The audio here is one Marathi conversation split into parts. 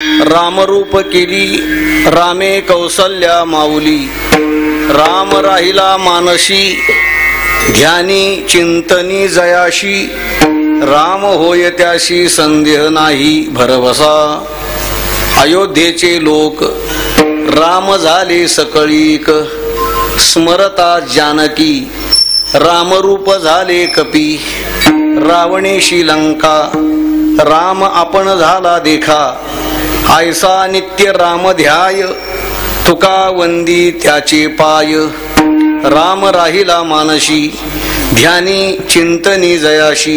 रामरूप केली रामे कौसल्या माऊली, राम राहिला मानसी ध्यानी चिंतनी जयाशी, राम होय त्याशी संदेह नाही भरवसा. अयोध्येचे लोक राम झाले सकळीक, स्मरता जानकी रामरूप झाले कपी. रावणेशी लंका राम आपण झाला देखा, ऐसा नित्य राम ध्याय तुका वंदी त्याचे पाय. राम राहिला मानशी ध्यानी चिंतनी जयाशी,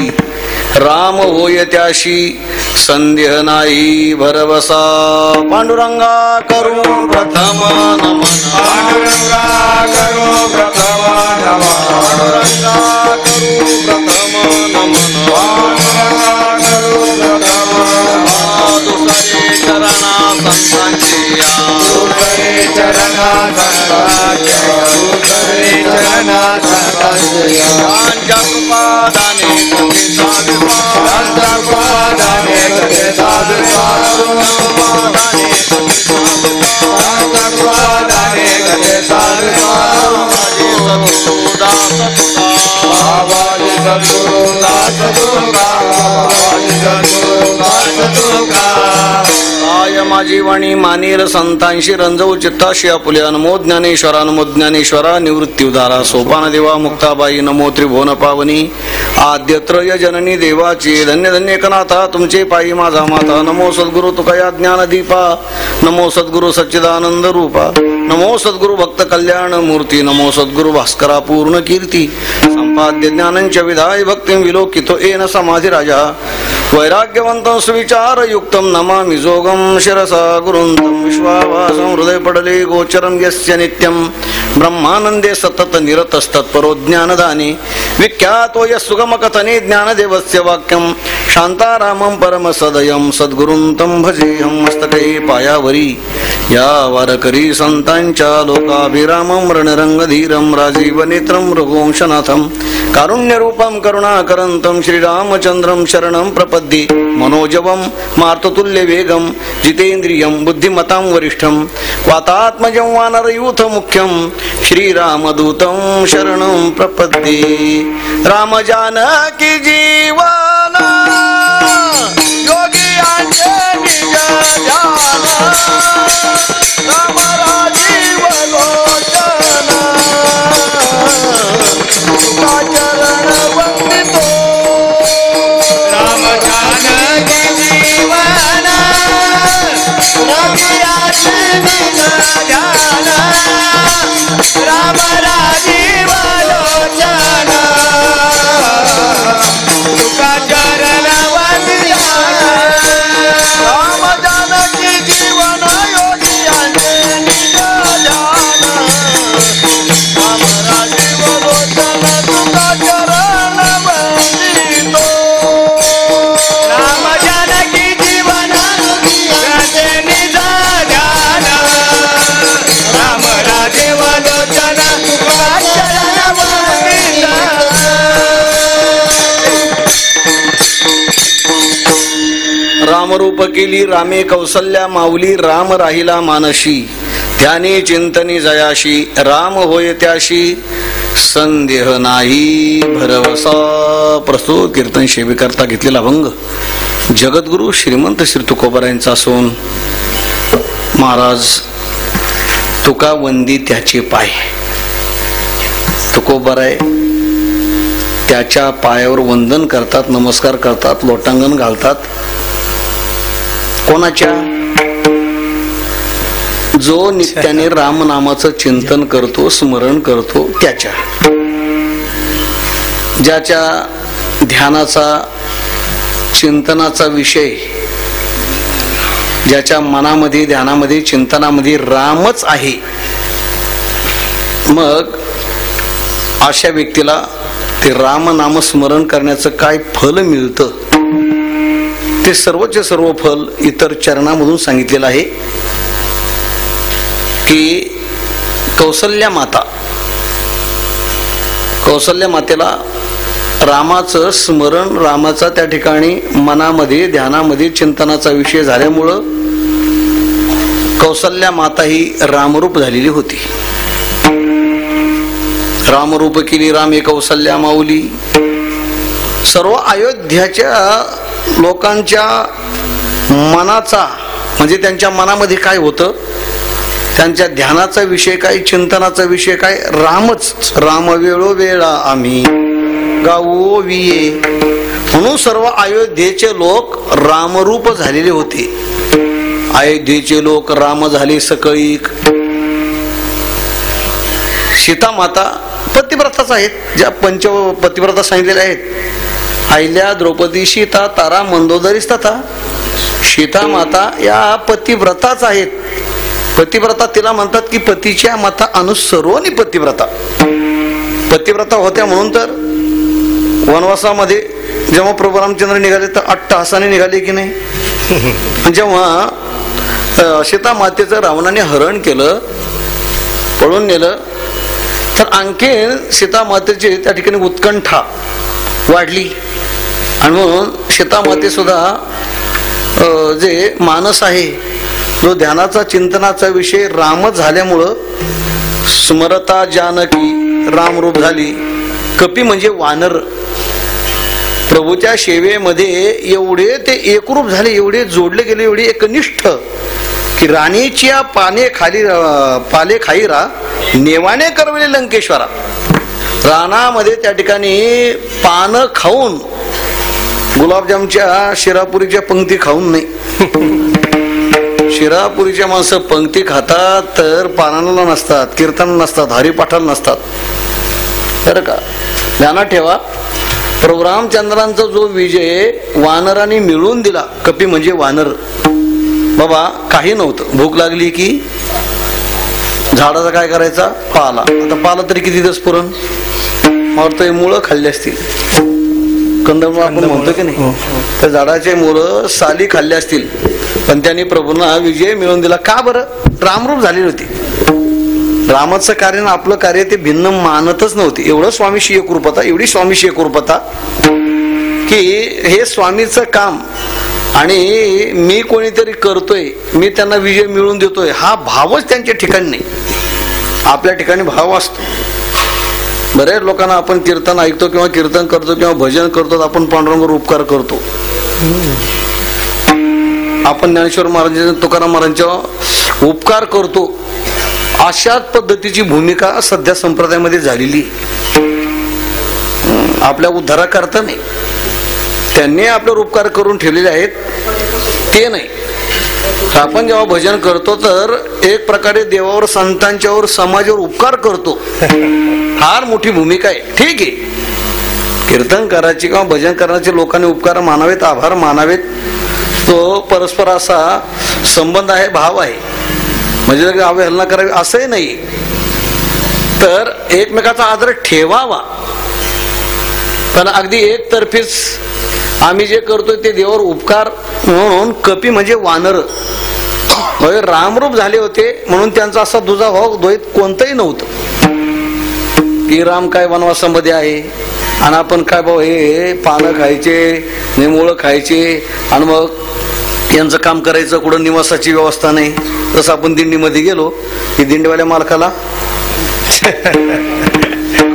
राम होय त्याशी संदेह नाही भरवसा. पांडुरंगा करू प्रथम नमन, पांडुरंगा करू प्रथम नमन, पांडुरंगा करू प्रथम नमन, पांडुरंगा करू प्रथम नमन. दुसरे चरणा संतांचे दुसरे चरणा संतांचे, दुसरे चरणा संतांचे. त्यांच्या कृपादाने कथेचा विस्तार, त्यांच्या कृपादाने कथेचा विस्तार, कृपादाने त्यांच्या कृपादाने कथेचा विस्तार. आवाज सद्गुरु दास तुका, आवाज सद्गुरु दास तुका. आय माझी वाणी मानेर संतांशी रंजवू चित्ताशी आपुले. नमो ज्ञानेश्वरा नमो ज्ञानेश्वरा निवृत्ती उदारा. सोपान देवा मुक्ताबाई नमो त्रिभुवन पावनी. आद्यत्रय जननी देवाची धन्य धन्य एकनाथा तुमचे पायी माझा माता. नमो सद्गुरु तुकया ज्ञान दीपा, नमो सद्गुरु सच्चिदानंद रूपा, नमो सद्गुरु भक्त कल्याण मूर्ती, नमो सद्गुरु भास्करा पूर्ण कीर्ती. संपाद्य ज्ञानंच विधाय भक्तिं विलोकितो येन समाधी राजा. वैराग्यवंतं सुविचार युक्तं नमामि जोगं शिरसा गुरुंतं. विश्वावासं हृदय पडले गोचरं यस्य नित्यं, ब्रह्मानंदे सतत निरतस्तत्परो ज्ञानदाने. विख्यातो यः सुगमकथने ज्ञानदेवस्य वाक्यं, शांतारामं परमसदयं सद्गुरुं तं भजेऽहं. मस्तके पायावरी या वारकरी संतांच्या लोकाभिरामं रणरंगधीरं राजीवनेत्रं रघुवंशनाथं. कारुण्यरूपं करुणाकरन्तं श्रीरामचन्द्रं शरणं प्रपद्ये. मनोजवं मार्ततुल्यवेगं जितेन्द्रियं बुद्धिमतां वरिष्ठं. वातात्मजं वानरयूथ मुख्यं श्रीरामदूतं शरणं प्रपद्ये. राम जानकी जीवन योगी निज ध्यान, राम राजीव लोचन तुका चरण वंदितो. राम जानकी जीवन रघुराज निज ध्यान, राम राजीव लोचन तुका चरण वंदितो. राम जानकी जीवन योगी निज ध्यान, राम राजीव लोचन तुका चरण वंदितो. राम जानकी जीवन रघुराज निज ध्यान, राम राजीव लोचन तुका चरण वंदितो. रामरूप केली रामे कौसल्या माऊली, राम राहिला मानशी ध्यानी चिंतनी जयाशी, राम होय त्याशी संदेह नाही भरवसा. प्रस्तुत कीर्तन सेवेकरता घेतलेला अभंग जगद्गुरु श्रीमंत श्री तुकोबारायांचा असून महाराज तुका वंदी त्याचे पाय. तुकोबाराय त्याच्या पायावर वंदन करतात, नमस्कार करतात, लोटांगण घालतात. कोणाच्या? जो नित्याने रामनामाचं चिंतन करतो, स्मरण करतो त्याच्या. ज्याच्या ध्यानाचा चिंतनाचा विषय, ज्याच्या मनामध्ये ध्यानामध्ये चिंतनामध्ये रामच आहे, मग अशा व्यक्तीला ते रामनाम स्मरण करण्याचं काय फल मिळतं ते सर्वचे सर्व फल इतर चरणामधून सांगितलेलं आहे. की कौसल्या मातेला रामाचं स्मरण, रामाचा त्या ठिकाणी मनामध्ये ध्यानामध्ये चिंतनाचा विषय झाल्यामुळं कौसल्या माता ही रामरूप झालेली होती. रामरूप केली रामे कौसल्या माऊली. सर्व अयोध्याच्या लोकांच्या मनाचा म्हणजे त्यांच्या मनामध्ये काय होतं, त्यांच्या ध्यानाचा विषय काय, चिंतनाचा विषय काय, रामच. राम वेळोवेळा आम्ही गावो विये. म्हणून सर्व अयोध्येचे लोक रामरूप झालेले होते. अयोध्येचे लोक राम झाले सकळीक. सीता माता पतिव्रताच आहेत, ज्या पतिव्रता सांगितलेल्या आहेत. अहिल्या, द्रौपदी, सीता, तारा, मंदोदरीच तथा. सीता माता या पतिव्रताच आहेत. पतिव्रता तिला म्हणतात की पतीच्या माता अनुसरोनी पतिव्रता. पतिव्रता होत्या म्हणून तर वनवासामध्ये जेव्हा प्रभू रामचंद्र निघाले तर अट्टहासाने निघाले की नाही. जेव्हा सीता मातेचं रावणाने हरण केलं, पळून नेलं, तर आणखीन सीता मातेची त्या ठिकाणी उत्कंठा वाढली. आणि म्हणून सीता माते सुद्धा जे मानस आहे, जो ध्यानाचा चिंतनाचा विषय रामच झाल्यामुळं स्मरता जानकी रामरूप झाली. कपी म्हणजे वानर. प्रभूच्या सेवेमध्ये एवढे ते एकरूप झाले, एवढे जोडले गेले, एवढे एकनिष्ठ की राणीच्या पाले खाईरा नेवाने करविले लंकेश्वरा. रानामध्ये त्या ठिकाणी पानं खाऊन, गुलाबजामच्या शिरापुरीच्या पंक्ती खाऊन नाही. शिरापुरीच्या माणसं पंक्ती खातात तर पानाला नसतात, कीर्तन नसतात, हरिपाठाला नसतात. बरं का, ध्यानात ठेवा. प्रभू रामचंद्रांचा जो विजय वानरांनी मिळून दिला, कपी म्हणजे वानर. बाबा काही नव्हतं, भूक लागली की झाडाचा काय करायचा, पाला. आता पाला तरी किती दिवस पुरण, मला मुळं खाल्ली असतील, कंदमुळं आपण म्हणतो की नाही, तर झाडाचे मुळं साली खाल्ले असतील. पण त्यांनी प्रभूंना विजय मिळवून दिला. का बरं, रामरूप झालेली होती. रामाचं कार्य आणि आपलं कार्य ते भिन्न मानतच नव्हते. एवढं स्वामीशी एकरूपता, एवढी स्वामीशी एकरूपता की हे स्वामीचं काम आणि मी कोणीतरी करतोय, मी त्यांना विजय मिळवून देतोय, हा भावच त्यांच्या ठिकाणी नाही. आपल्या ठिकाणी भाव असतो. बऱ्याच लोकांना आपण कीर्तन ऐकतो किंवा कीर्तन करतो किंवा भजन करतो, आपण पांडुरंगावर उपकार करतो. आपण ज्ञानेश्वर महाराज, तुकाराम महाराजांचा उपकार करतो. अशाच पद्धतीची भूमिका सध्या संप्रदायामध्ये झालेली. आपल्या उद्धाराकरता नाही, त्यांनी आपले उपकार करून ठेवलेले आहेत ते नाही. आपण जेव्हा भजन करतो तर एक प्रकारे देवावर, संतांच्यावर, समाजावर उपकार करतो. फार मोठी भूमिका आहे. ठीक आहे, कीर्तन करायची किंवा भजन करण्याचे लोकांनी उपकार मानावेत, आभार मानावेत. तो परस्पर असा संबंध आहे, भाव आहे. म्हणजे अवहेलना करावी असंही नाही, तर एकमेकाचा आदर ठेवावा. पण अगदी एकतर्फीच आम्ही जे करतोय ते देवावर उपकार म्हणून कपी म्हणजे वानर रामरूप झाले होते. म्हणून त्यांचा असा दुजाभाव द्वैत कोणतंही नव्हतं की राम काय वनवासामध्ये आहे आणि आपण काय भाऊ हे पानं खायचे, मुळं खायचे आणि मग यांचं काम करायचं, कुठं निवासाची व्यवस्था नाही. जसं आपण दिंडीमध्ये गेलो की दिंडीवाल्या मालकाला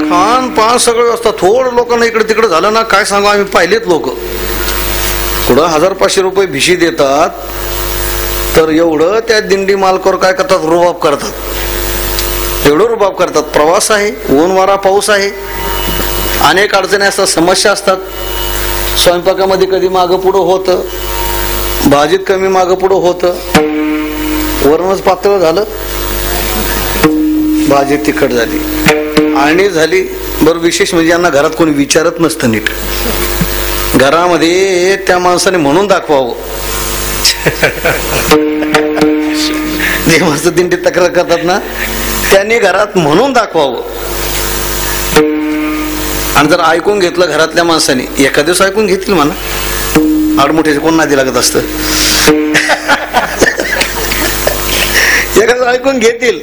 खान पान सगळं व्यवस्था. थोडं लोकांना इकडे तिकडे झालं ना, काय सांगू, आम्ही पाहिलेत लोक कुठं 1000-500 रुपये भिशी देतात, तर एवढं त्या दिंडी मालकावर काय करतात, रुबाब करतात. एवढं रुबाब करतात. प्रवास आहे, ऊन वारा पाऊस आहे, अनेक अडचणी असतात, समस्या असतात. स्वयंपाकामध्ये कधी मागं पुढं होतं, भाजीत कमी मागं पुढं होतं, वरणच पातळ झालं, भाजी तिखट झाली आणि झाली. बरं, विशेष म्हणजे यांना घरात कोणी विचारत नसतं नीट. घरामध्ये त्या माणसाने म्हणून दाखवावं. जे माणसं दिंडीत तक्रार करतात ना, त्यांनी घरात म्हणून दाखवावं. आणि जर ऐकून घेतलं घरातल्या माणसाने, एका दिवस ऐकून घेतील म्हणा, आडमुठ्याचे कोण नादी लागत असतं, एखादं ऐकून घेतील.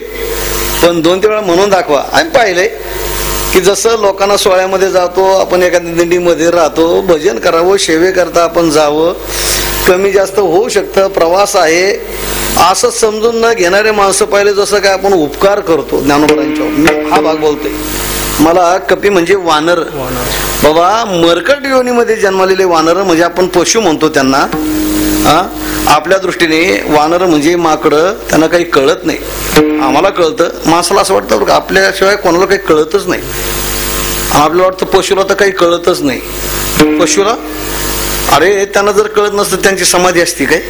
पण 2-3 वेळा म्हणून दाखवा. आम्ही पाहिलंय की जसं लोकांना सोहळ्यामध्ये जातो, आपण एखाद्या दिंडीमध्ये राहतो, भजन करावं, सेवे करता आपण जावं, कमी जास्त होऊ शकतं, प्रवास आहे, असं समजून न घेणारे माणसं पाहिले जसं काय आपण उपकार करतो ज्ञानोबरांच्या. मी हा भाग बोलतोय. मला कपी म्हणजे वानर. बाबा मरकट योनीमध्ये जन्मलेले वानर म्हणजे आपण पशु म्हणतो त्यांना. आपल्या दृष्टीने वानर म्हणजे माकडं, त्यांना काही कळत नाही. आम्हाला कळतं, माणसाला असं वाटतं का आपल्याशिवाय कोणाला काही कळतच नाही. आपल्याला वाटतं पशुला तर काही कळतच नाही. पशुला अरे त्यांना जर कळत नसतं त्यांची समाधी असती काय?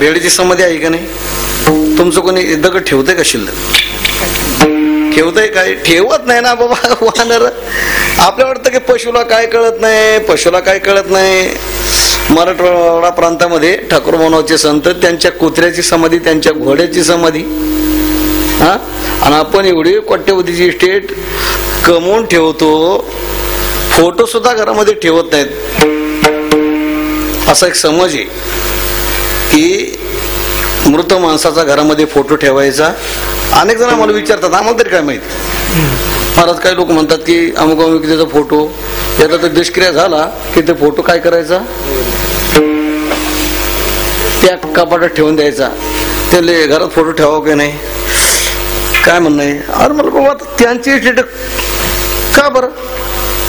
रेडीची समाधी आहे का नाही? तुमचं कोणी दगड ठेवतंय का शिल्लक? ठेवतंय काय? ठेवत नाही ना बाबा. वानर आपल्या वाटतं की पशुला काय कळत नाही, पशुला काय कळत नाही. मराठवाडा प्रांतामध्ये ठाकूर मानवचे संत, त्यांच्या कुत्र्याची समाधी, त्यांच्या घोड्याची समाधी. आणि आपण एवढी कोट्यवधीची इस्टेट कमवून ठेवतो, फोटो सुद्धा घरामध्ये ठेवत नाहीत. असा एक समज आहे की मृत माणसाचा घरामध्ये फोटो ठेवायचा. अनेक जण आम्हाला विचारतात, आम्हाला तरी काय माहिती. महाराज काही लोक म्हणतात की अमुक अमुक त्याचा फोटो याचा तर दुष्क्रिया झाला की ते फोटो काय करायचा, त्या कपाटात ठेवून द्यायचा. त्याला घरात फोटो ठेवावं की नाही काय म्हणणं आहे? अरे मला बाबा त्यांची का बरं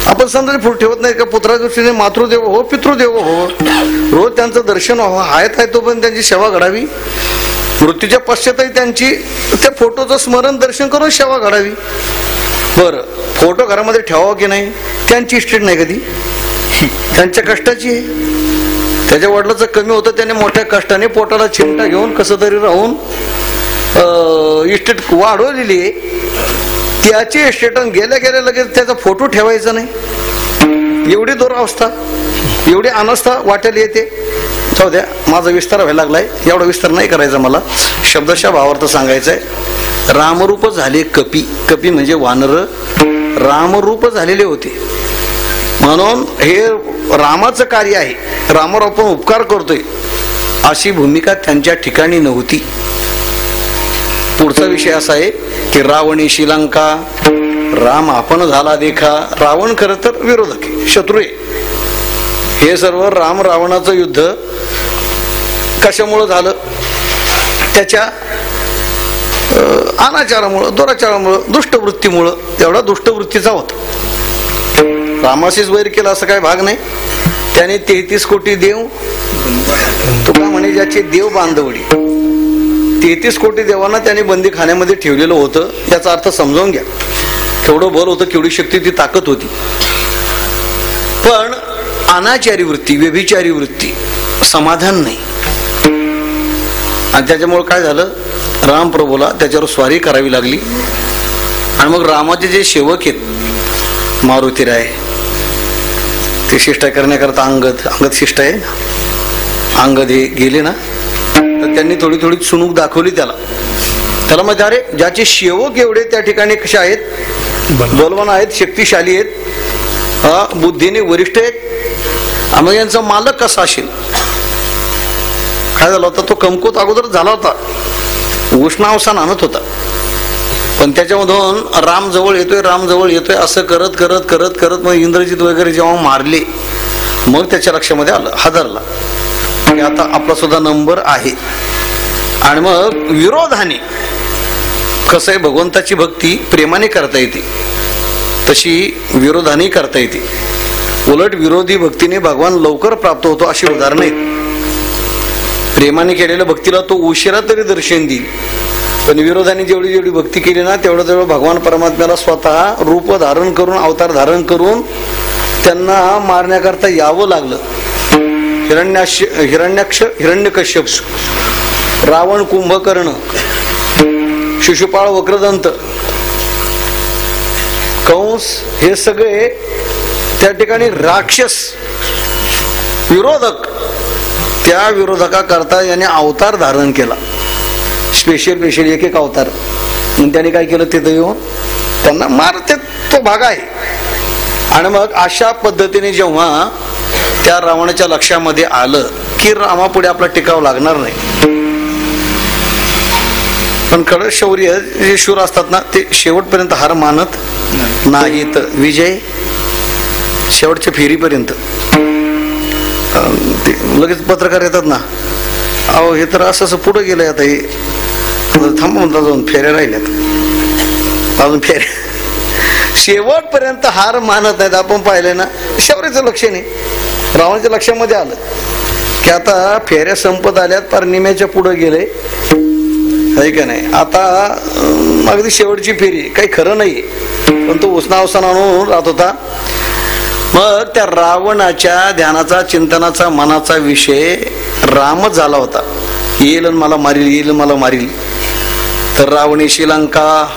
आपण समजा फोटो ठेवत नाही का? पुत्राच्या दृष्टीने मातृदेव हो, पितृदेव हो, रोज त्यांचं दर्शन व्हावं, हायत आहे तो पण त्यांची सेवा घडावी. मृत्यूच्या पश्चातही त्यांची त्या फोटोचं स्मरण दर्शन करून सेवा घडावी. बरं, फोटो घरामध्ये ठेवावं की नाही? त्यांची इस्टेट नाही कधी, त्यांच्या कष्टाची आहे. त्याच्या वडिलाचं कमी होतं, त्याने मोठ्या कष्टाने पोटाला चिमटा घेऊन कसं तरी राहून इस्टेट वाढवलेली आहे. त्याची इस्टेट गेल्या गेल्या लगेच त्याचा फोटो ठेवायचा नाही. एवढी दुरावस्था, एवढी अनास्था वाटायला येते. जाऊ द्या, माझा विस्तार व्हायला लागलाय, एवढा विस्तार नाही करायचा. मला शब्दशः भावार्थ सांगायचा आहे. रामरूप झाले कपी. कपी म्हणजे वानर रामरूप झालेले होते. म्हणून हे रामाचं कार्य आहे, रामावर आपण उपकार करतोय अशी भूमिका त्यांच्या ठिकाणी नव्हती. पुढचा विषय असा आहे की रावणीशी लंका, राम आपण झाला देखा. रावण खरं तर विरोधक आहे, शत्रू आहे. हे सर्व राम रावणाचं युद्ध कशामुळं झालं? त्याच्या अनाचारामुळं, दुराचारामुळं, दुष्टवृत्तीमुळं. एवढा दुष्टवृत्तीचा होता. रामाशीच वैर केला असं काय भाग नाही. त्याने 33 कोटी देव, तुका म्हणे ज्याचे देव बांधवडी, 33 कोटी देवांना त्याने बंदीखान्यामध्ये ठेवलेलं होतं. याचा अर्थ समजावून घ्या. केवढं बल होतं, केवढी शक्ती, ती ताकद होती. पण अनाचारी वृत्ती, व्यभिचारी वृत्ती, समाधान नाही. आणि त्याच्यामुळे काय झालं, रामप्रभूला त्याच्यावर स्वारी करावी लागली. आणि मग रामाचे जे सेवक आहेत मारुतीराय, ते शिष्टा करण्याकरता अंगद शिष्ट आहे, अंगद हे गेले ना, तर त्यांनी थोडी थोडी चुणूक दाखवली त्याला माहिती, अरे ज्याचे सेवक एवढे त्या ठिकाणी कसे आहेत, बलवान आहेत, शक्तिशाली आहेत, बुद्धीने वरिष्ठ आहेत, मग यांचा मालक कसा असेल? काय झाला होता, तो कमकुवत अगोदर झाला होता, उष्णावसान आणत होता. पण त्याच्यामधून राम जवळ येतोय असं करत करत करत करत मग इंद्रजित वगैरे जेव्हा मारले, मग त्याच्या लक्षामध्ये आलं, हादरला की आता आपला सुद्धा नंबर आहे. आणि मग विरोधाने कसं आहे, भगवंताची भक्ती प्रेमाने करता येते, तशी विरोधाने करता येते. उलट विरोधी भक्तीने भगवान लवकर प्राप्त होतो अशी उदाहरणं आहेत. प्रेमाने केलेल्या भक्तीला तो उशिरा तरी दर्शन देईल, पण विरोधाने जेवढी जेवढी भक्ती केली ना, तेवढं भगवान परमात्म्याला स्वतः रूप धारण करून, अवतार धारण करून त्यांना मारण्याकरता यावं लागलं. हिरण्यकश्यप, रावण, कुंभकर्ण, शिशुपाळ, वक्रदंत, कंस, हे सगळे त्या ठिकाणी राक्षस विरोधक. त्या विरोधकाकरता याने अवतार धारण केला, स्पेशल एक एक अवतार. त्याने काय केलं, तिथं येऊन त्यांना मारते, तो भाग आहे. आणि मग अशा पद्धतीने जेव्हा त्या रावणाच्या लक्षामध्ये आलं की रामापुढे आपला टिकाव लागणार नाही, पण खरं शौर्य जे शूर असतात ना, ते शेवटपर्यंत हार मानत नाहीत. विजय शेवटच्या फेरीपर्यंत. ते लगेच पत्रकार येतात ना, अहो हे तर असं पुढे गेलंय आता. हे थांबा म्हणता जाऊन फेऱ्या राहिल्यात अजून फेऱ्या. शेवटपर्यंत हार मानत नाहीत. आपण पाहिलंय ना शौर्याचं लक्ष नाही. रावणाच्या लक्षामध्ये आलं की आता फेऱ्या संपत आल्यात, पार निम्याच्या पुढे गेले आहे का नाही. आता अगदी शेवटची फेरी, काही खरं नाही. पण तो उसनावसान आणून राहत होता. मग त्या रावणाच्या ध्यानाचा चिंतनाचा मनाचा विषय रामच झाला होता. येईल मला मारील, येईल मला मारील. तर रावणीशी लंका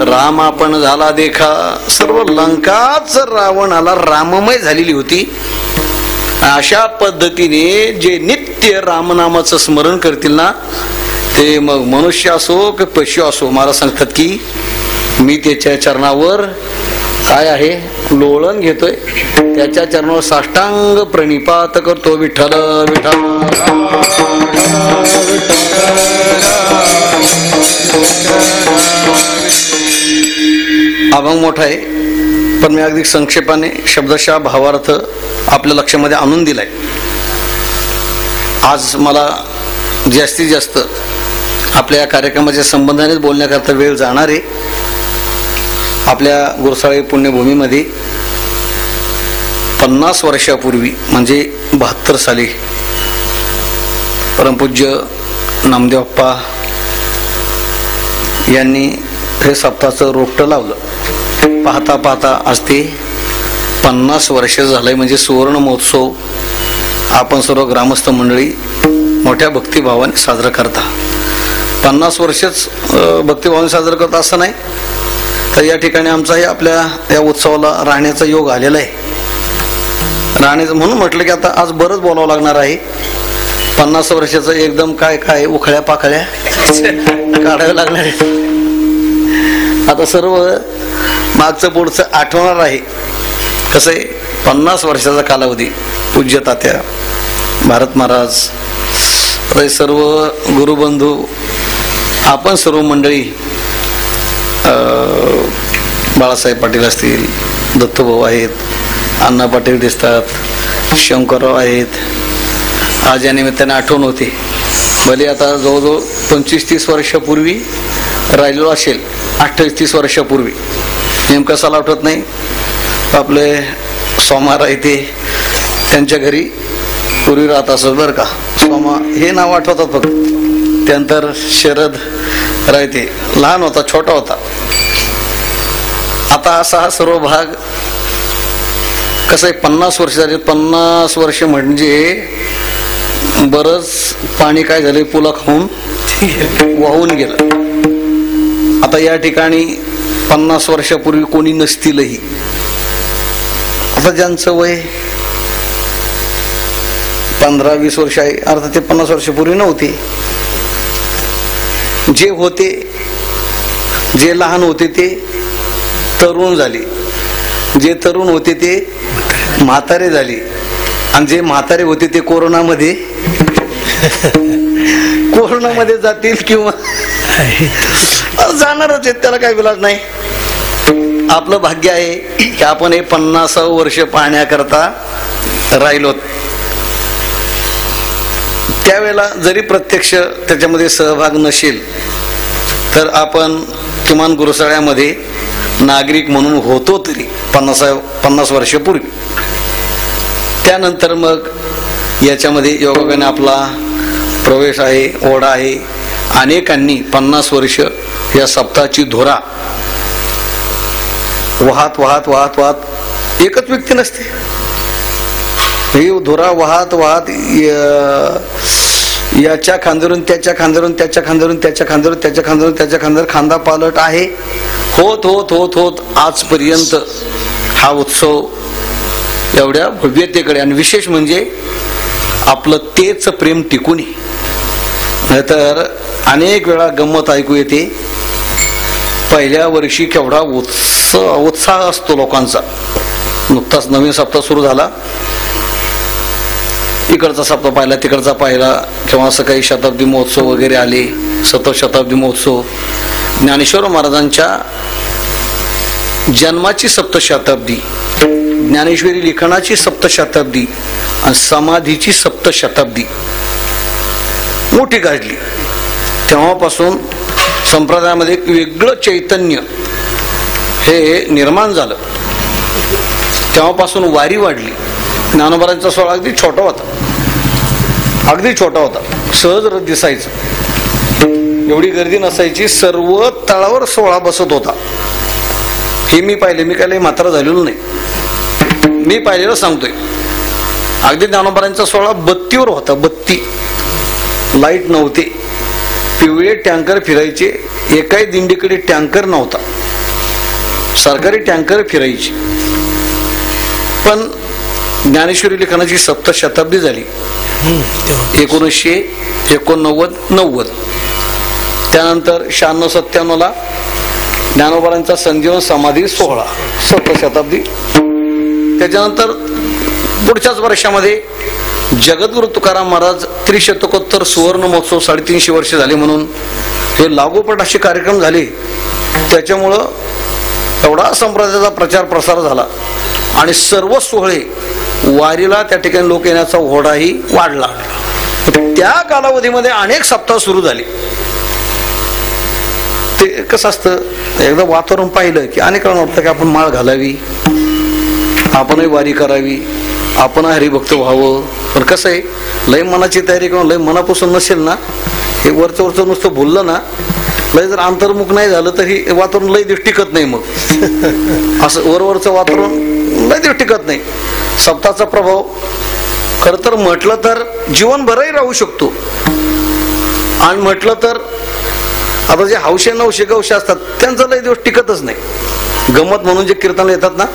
राम आपण झाला देखा. सर्व लंकाच रावणाला राममय झालेली होती. अशा पद्धतीने जे नित्य रामनामाचं स्मरण करतील ना, ते मग मनुष्य असो की पशु असो, मला सांगतात की मी त्याच्या चरणावर काय आहे लोळण घेतोय, त्याच्या चरणावर साष्टांग प्रणिपात करतो. विठ्ठल विठ्ठल. अभंग मोठा आहे, पण मी अगदी संक्षेपाने शब्दशः भावार्थ आपल्या लक्षामध्ये आणून दिलाय. आज मला जास्तीत जास्त आपल्या या कार्यक्रमाच्या संबंधानेच बोलण्याकरता वेळ जाणार आहे. आपल्या गुरसाळे पुण्यभूमीमध्ये 50 वर्षापूर्वी म्हणजे 72 साली परमपूज्य नामदेवप्पा यांनी हे सप्ताहाचं रोपटं लावलं. पाहता पाहता आज ते 50 वर्ष झालंय. म्हणजे सुवर्ण महोत्सव आपण सर्व ग्रामस्थ मंडळी मोठ्या भक्तिभावाने साजरा करता. 50 वर्षच भक्तिभावाने साजरा करता असं नाही. तर या ठिकाणी आमचाही आपल्या या उत्सवाला राहण्याचा योग आलेला आहे. राहण्याचं म्हणून म्हटलं की आता आज बरंच बोलावं लागणार आहे. 50 वर्षाचं एकदम काय काय उखळ्या पाखळ्या काढाव्या लागणार आहे. आता सर्व मागचं पुढचं आठवणार आहे. कसं आहे 50 वर्षाचा कालावधी. पूज्य तात्या भारत महाराज, सर्व गुरुबंधू, आपण सर्व मंडळी, बाळासाहेब पाटील असतील, दत्तूभाऊ आहेत, अण्णा पाटील दिसतात, शंकरराव आहेत. आज या निमित्ताने आठवण होते. भले आता जवळजवळ 25-30 वर्षापूर्वी राहिलेलो असेल, 28-30 वर्षापूर्वी. नेमकं साल आठवत नाही. आपले सोमा राहते त्यांच्या घरी पूर्वी राहत असत बरं का. सोमा हे नाव आठवतात फक्त. त्यानंतर शरद राहते, लहान होता, छोटा होता. आता असा हा सर्व भाग कसं आहे 50 वर्ष झाले. 50 वर्ष म्हणजे बरंच पाणी काय झालं पुला खाऊन वाहून गेलं. आता या ठिकाणी 50 वर्षापूर्वी कोणी नसतीलही. आता ज्यांचं वय 15-20 वर्ष आहे, अर्थात ते 50 वर्षापूर्वी नव्हते. जे होते, जे लहान होते ते तरुण झाले, जे तरुण होते ते म्हातारे झाले, आणि जे म्हातारे होते ते कोरोनामध्ये जातील किंवा जाणारच आहेत. त्याला काही विलाज नाही. आपलं भाग्य आहे की आपण हे 50 वर्ष पाहण्याकरता राहिलो. त्यावेळेला जरी प्रत्यक्ष त्याच्यामध्ये सहभाग नसेल तर आपण किमान गुरुसाळ्यामध्ये नागरिक म्हणून होतो तरी 50 वर्षापूर्वी. त्यानंतर मग याच्यामध्ये योगाने आपला प्रवेश आहे, ओढा आहे. अनेकांनी 50 वर्ष या सप्ताहाची धुरा वाहत वाहत वाहत वाहत, एकच व्यक्ती नसते, ही धुरा वाहत वाहत याच्या खांद्यावरून त्याच्या खांद्यावरून, त्याच्या खांद्यावरून त्याच्या खांद्यावरून, त्याच्या खांद्यावरून त्याच्या खांद्यावर खांदा पालट आहे. होत होत होत होत आजपर्यंत हा उत्सव एवढ्या भव्यतेकडे. आणि विशेष म्हणजे आपलं तेच प्रेम टिकून. नाहीतर अनेक वेळा गंमत ऐकू येते. पहिल्या वर्षी केवढा उत्साह असतो लोकांचा. नुकताच नवीन सप्ताह सुरू झाला, इकडचा सप्ताह पाहिला, तिकडचा पाहिला, किंवा असं काही शताब्दी महोत्सव वगैरे आले, 7th शताब्दी महोत्सव, ज्ञानेश्वर महाराजांच्या जन्माची 7th शताब्दी, ज्ञानेश्वरी लिखाणाची 7th शताब्दी आणि समाधीची 7th शताब्दी. मोठी गाजली. तेव्हापासून संप्रदायामध्ये एक वेगळं चैतन्य हे निर्माण झालं. तेव्हापासून वारी वाढली. ज्ञानोबारांचा सोहळा अगदी छोटा होता, अगदी छोटा होता, सहज दिसायचं, एवढी गर्दी नसायची. सर्व तळावर सोहळा बसत होता. हे मी पाहिले, मी काय मात्र झालेलो नाही, मी पाहिलेलं सांगतोय. अगदी ज्ञानोबारांचा सोहळा बत्तीवर होता. बत्ती, लाईट नव्हते, पिवळे टँकर फिरायचे. एकाही दिंडीकडे टँकर नव्हता, सरकारी टँकर फिरायची. पण ज्ञानेश्वरी लिखाणाची सप्तशताब्दी झाली 1989-90. त्यानंतर 96-97 ज्ञानोबारांचा संजीवन समाधी सोहळा, सप्तशताब्दी. त्याच्यानंतर पुढच्याच वर्षामध्ये जगद्गुरु तुकाराम महाराज त्रिशतकोत्तर सुवर्ण महोत्सव 350 वर्ष झाले म्हणून हे लागोपाठ असे कार्यक्रम झाले. त्याच्यामुळं एवढा संप्रदायाचा प्रचार प्रसार झाला आणि सर्व सोहळे वारीला त्या ठिकाणी लोक येण्याचा ओढाही वाढला. त्या कालावधीमध्ये अनेक सप्ताह सुरू झाले. ते कसं असतं, एकदा वातावरण पाहिलं की अनेकांना वाटतं की आपण माळ घालावी, आपणही वारी करावी, आपण हरिभक्त व्हावं. पण कसं आहे, लय मनाची तयारी किंवा लय मनापासून नसेल ना, हे वरचं वरचं नुसतं बोललं ना, लय जर अंतर्मुख नाही झालं तर हे वातावरण लय दिवस टिकत नाही. मग असं वरवरचं वातावरण लय दिवस टिकत नाही. सप्ताहाचा प्रभाव खरं तर म्हटलं तर जीवनभरही राहू शकतो. आणि म्हटलं तर आता जे हौशे नवशे गवशे असतात त्यांचा लय दिवस टिकतच नाही. गमत म्हणून जे कीर्तन येतात ना,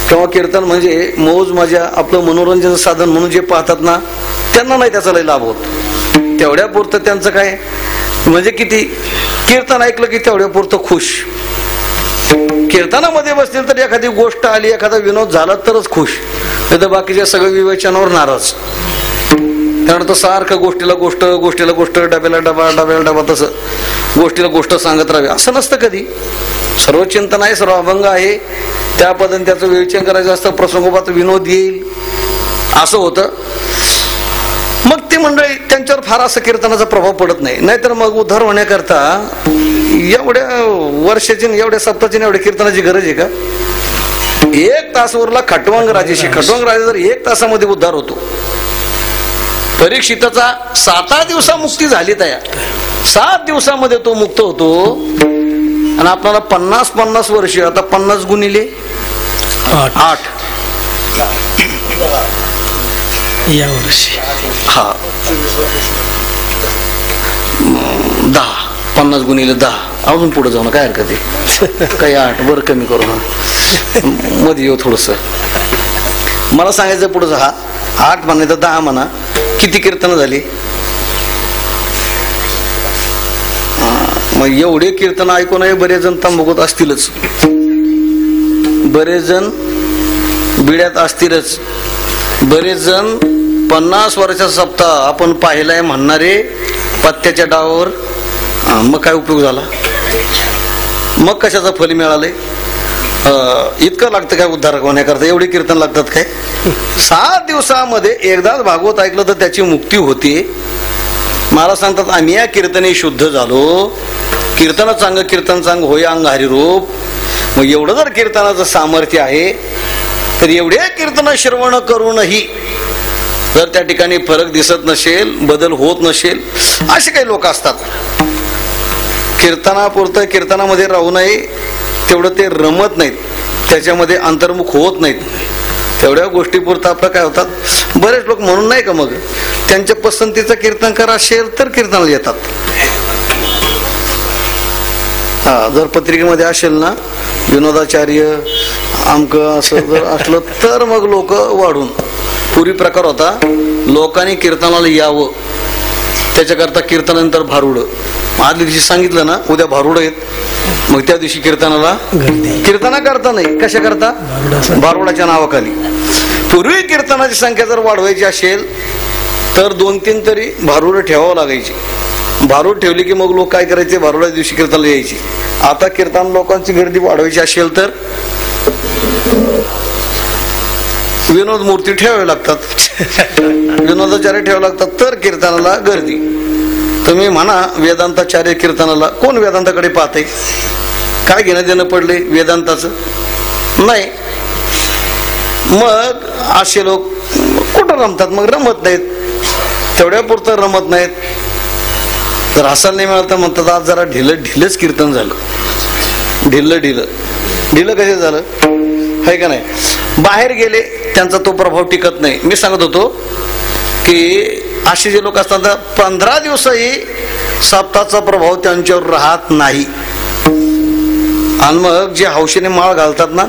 किंवा कीर्तन म्हणजे मौज मजा, आपलं मनोरंजन साधन म्हणून जे पाहतात ना, त्यांना नाही त्याचा लय लाभ होत. तेवढ्या पुरतं त्यांचं काय म्हणजे, किती कीर्तन ऐकलं की तेवढ्या पुरतं खुश. कीर्तनामध्ये बसतील तर एखादी गोष्ट आली, एखादा विनोद झाला तरच खुश, नाही तर बाकीच्या सगळ्या विवेचनावर नाराज. त्यामुळे तो सारखं गोष्टीला गोष्ट, गोष्टीला गोष्ट, डब्याला डबा, डब्याला डबा, तसं गोष्टीला गोष्ट सांगत राहावी असं नसतं कधी. सर्व चिंतन आहे, सर्व अभंग आहे, त्या पद्धतीने त्याचं विवेचन करायचं असतं. प्रसंगोपात विनोद येईल असं होतं. मग ती मंडळी त्यांच्यावर फार असं कीर्तनाचा प्रभाव पडत नाही. नाहीतर मग उद्धार होण्याकरता एवढ्या वर्षाची, एवढ्या सप्ताहाची, एवढ्या कीर्तनाची गरज आहे का? 1 तासवरला खटवांग राजेशी, खटवांग राजा जर 1 तासामध्ये उद्धार होतो. परीक्षिताचा 7 दिवसा मुक्ती झाली, तयार 7 दिवसामध्ये तो मुक्त होतो. आणि आपल्याला 50 वर्ष, आता 50 गुणिले 8 या वर्षी, हा 10, 50 गुणिले 10, अजून पुढे जाऊ ना, काय हरकत आहे, काही 8 बरं कमी करू ना, मध्ये येऊ थोडस. मला सांगायचं पुढचं, हा 8 म्हणा तर 10 म्हणा, किती कीर्तन झाली? मग एवढे कीर्तन ऐकूनही बरेच जण तंबाखूत असतीलच, बरेच जण बिड्यात असतीलच, बरेच जण 50 वर्षाचा सप्ताह आपण पाहिलाय म्हणणारे पत्त्याच्या डावावर. मग काय उपयोग झाला? मग कशाचं फल मिळालंय? इतकं लागतं काय उद्धार होण्याकरता? एवढे कीर्तन लागतात काय? 7 दिवसामध्ये एकदाच भागवत ऐकलं तर त्याची मुक्ती होते. मला सांगतात आम्ही या कीर्तने शुद्ध झालो. कीर्तन चांग, कीर्तन चांग होय अंग हरिरूप. मग एवढं जर कीर्तनाचं सामर्थ्य आहे तर एवढे कीर्तन श्रवण करूनही जर त्या ठिकाणी फरक दिसत नसेल, बदल होत नसेल, असे काही लोक असतात. कीर्तनापुरतं कीर्तनामध्ये राहू नये तेवढं ते रमत नाहीत, त्याच्यामध्ये अंतर्मुख होत नाहीत. तेवढ्या गोष्टीपुरतं आपलं काय होतात, बरेच लोक म्हणून नाही का, मग त्यांच्या पसंतीचं कीर्तन करा असेल तर कीर्तनाला येतात. हा जर पत्रिकेमध्ये असेल ना विनोदाचार्य आमकं असं जर असलं तर मग लोक वाढून. पूर्वी प्रकार होता, लोकांनी कीर्तनाला यावं त्याच्याकरता कीर्तनानंतर भारुडं. आदल्या दिवशी सांगितलं ना उद्या भारुडं आहेत, मग त्या दिवशी कीर्तनाला कीर्तना करता नाही, कशा करता? भारुडाच्या नावाखाली. पूर्वी कीर्तनाची संख्या जर वाढवायची असेल तर 2-3 तरी भारुडं ठेवावं लागायची. भारूड ठेवली की मग लोक काय करायचे, भारुडा दिवशी कीर्तनाला यायची. आता कीर्तन लोकांची गर्दी वाढवायची असेल तर विनोद मूर्ती ठेवावे लागतात, विनोदाचार्य ठेवावे लागतात, तर कीर्तनाला गर्दी. तुम्ही म्हणा वेदांताचार्य कीर्तनाला, कोण वेदांताकडे पाहते? काय घेणं देणं पडले वेदांताचं? नाही. मग असे लोक कुठं रमतात? मग रमत नाहीत, तेवढ्या पुरतं रमत नाहीत. जर हसायला नाही मिळालं तर म्हणतात आज जरा ढिलच कीर्तन झालं. ढिलं कसे झालं आहे का नाही? बाहेर गेले त्यांचा तो प्रभाव टिकत नाही. मी सांगत होतो की असे जे लोक असतात 15 दिवसही सप्ताहाचा प्रभाव त्यांच्यावर राहत नाही. आणि मग जे हौशीने माळ घालतात ना,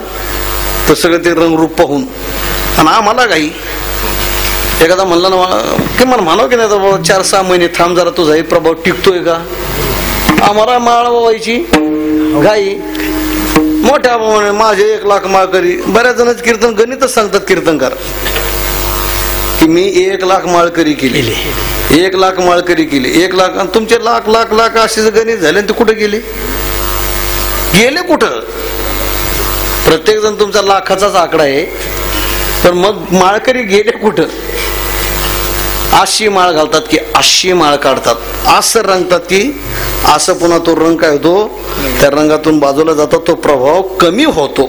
तर सगळं ते रंगरूप पाहून. आणि आम्हाला काही एखादा म्हणला ना किमान म्हणावं की नाही तर बाबा 4-6 महिने थांब जरा, तुझाही प्रभाव टिकतोय का? आम्हाला माळ व्हायची घाई. मोठ्या माझे 1 लाख माळ करी. बऱ्याच जणांच कीर्तन गणितच सांगतात कीर्तनकार की मी 1 लाख माळकरी केली, 1 लाख माळकरी केली, 1 लाख. आणि तुमचे लाख असे गणित झाले ते कुठे गेले कुठं? प्रत्येक जण तुमचा लाखाचाच आकडा आहे, पण मग माळकरी गेले कुठं? 80 माळ घालतात की 80 माळ काढतात, असं रंगतात की असं. पुन्हा तो रंग काय होतो, त्या रंगातून बाजूला जातो, तो प्रभाव कमी होतो.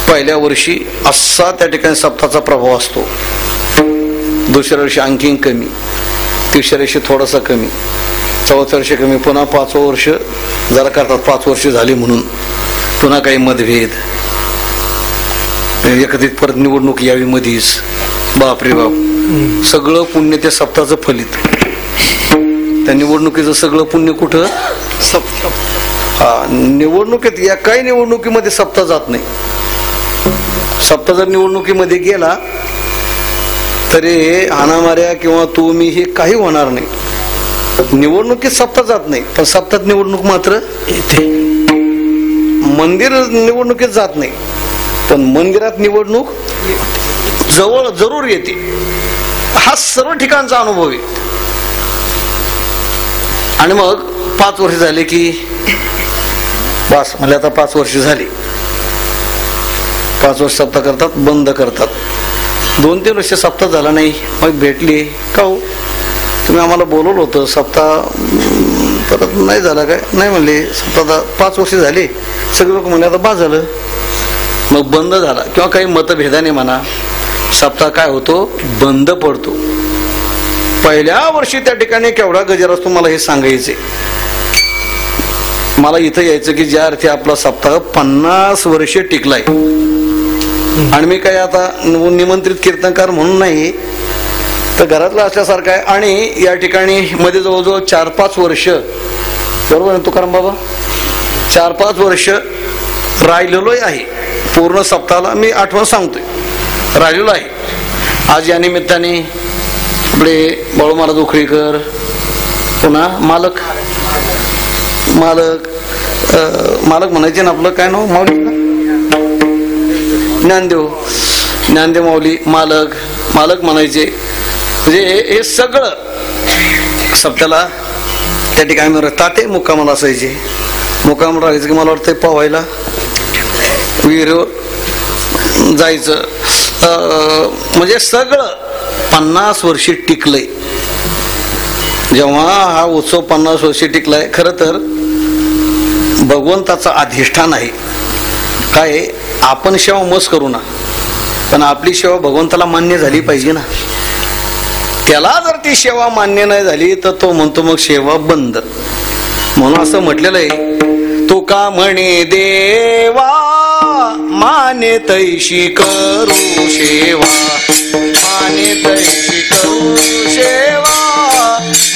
पहिल्या वर्षी असा त्या ठिकाणी सप्ताहाचा प्रभाव असतो, दुसऱ्या वर्षी आणखीन कमी, तिसऱ्या वर्षी थोडासा कमी, चौथ्या वर्षी कमी, पुन्हा 5वं वर्ष जरा करतात. 5 वर्ष झाली म्हणून पुन्हा काही मतभेद, एकत्रित परत निवडणूक यावी मधीच. बापरे बाप, सगळं पुण्य त्या सप्ताहाचं फलित. त्या निवडणुकीचं सगळं पुण्य कुठं? निवडणुकीत. या काही निवडणुकीमध्ये सप्ताह जात नाही. सप्ताह जर निवडणुकीमध्ये गेला तरी हाणामाऱ्या किंवा तू मी हे काही होणार नाही. निवडणुकीत सप्ताह जात नाही, पण सप्ताहात निवडणूक मात्र येते. मंदिर निवडणुकीत जात नाही, पण मंदिरात निवडणूक जवळ जरूर येते. हा सर्व ठिकाणचा अनुभव आहे. आणि मग 5 वर्ष झाले की बस म्हणजे आता 5 वर्ष झाली, 5 वर्ष सप्ताह करतात, बंद करतात. 2-3 वर्ष सप्ताह झाला नाही, मग भेटली का हो तुम्ही आम्हाला बोलवलं होतं, सप्ताह परत नाही झाला काय? नाही म्हणले सप्ताह 5 वर्ष झाले. सगळे लोक म्हणले आता बा झालं. मग बंद झाला किंवा काही मतभेदाने म्हणा सप्ताह काय होतो, बंद पडतो. पहिल्या वर्षी त्या ठिकाणी केवढा गजर असतो मला हे सांगायचे. मला इथं यायचं की ज्या अर्थी आपला सप्ताह 50 वर्ष टिकलाय. आणि मी काय आता निमंत्रित कीर्तनकार म्हणून नाही, तर घरातलं असल्यासारखं आहे. आणि या ठिकाणी मध्ये जवळजवळ 4-5 वर्ष, बरोबर आहे तुकाराम बाबा, 4-5 वर्ष राहिलेलो आहे. पूर्ण सप्ताहाला मी आठवण सांगतोय, राहिलेलो आहे. आज या निमित्ताने आपले बाळू महाराज उखळीकर, पुन्हा मालक म्हणायचे ना, आपलं काय नाव माऊली, ज्ञानदेव माऊली मालक म्हणायचे. म्हणजे हे सगळं सप्त्याला त्या ठिकाणी ताटे मुक्कामाला असायचे. मुक्कामाला राहायचं की मला वाटतं पोहायला विहीर जायचं. म्हणजे सगळं 50 वर्षी टिकलंय. जेव्हा हा उत्सव 50 वर्षी टिकलाय, खरं तर भगवंताचं अधिष्ठान आहे. काय आपण सेवा मस्त करू ना, पण आपली सेवा भगवंताला मान्य झाली पाहिजे ना. त्याला जर ती सेवा मान्य नाही झाली तर तो म्हणतो मग सेवा बंद. म्हणून असं म्हटलेलं आहे, तुका म्हणे देवा माने तैशी करू सेवा, माने तैशी करू सेवा,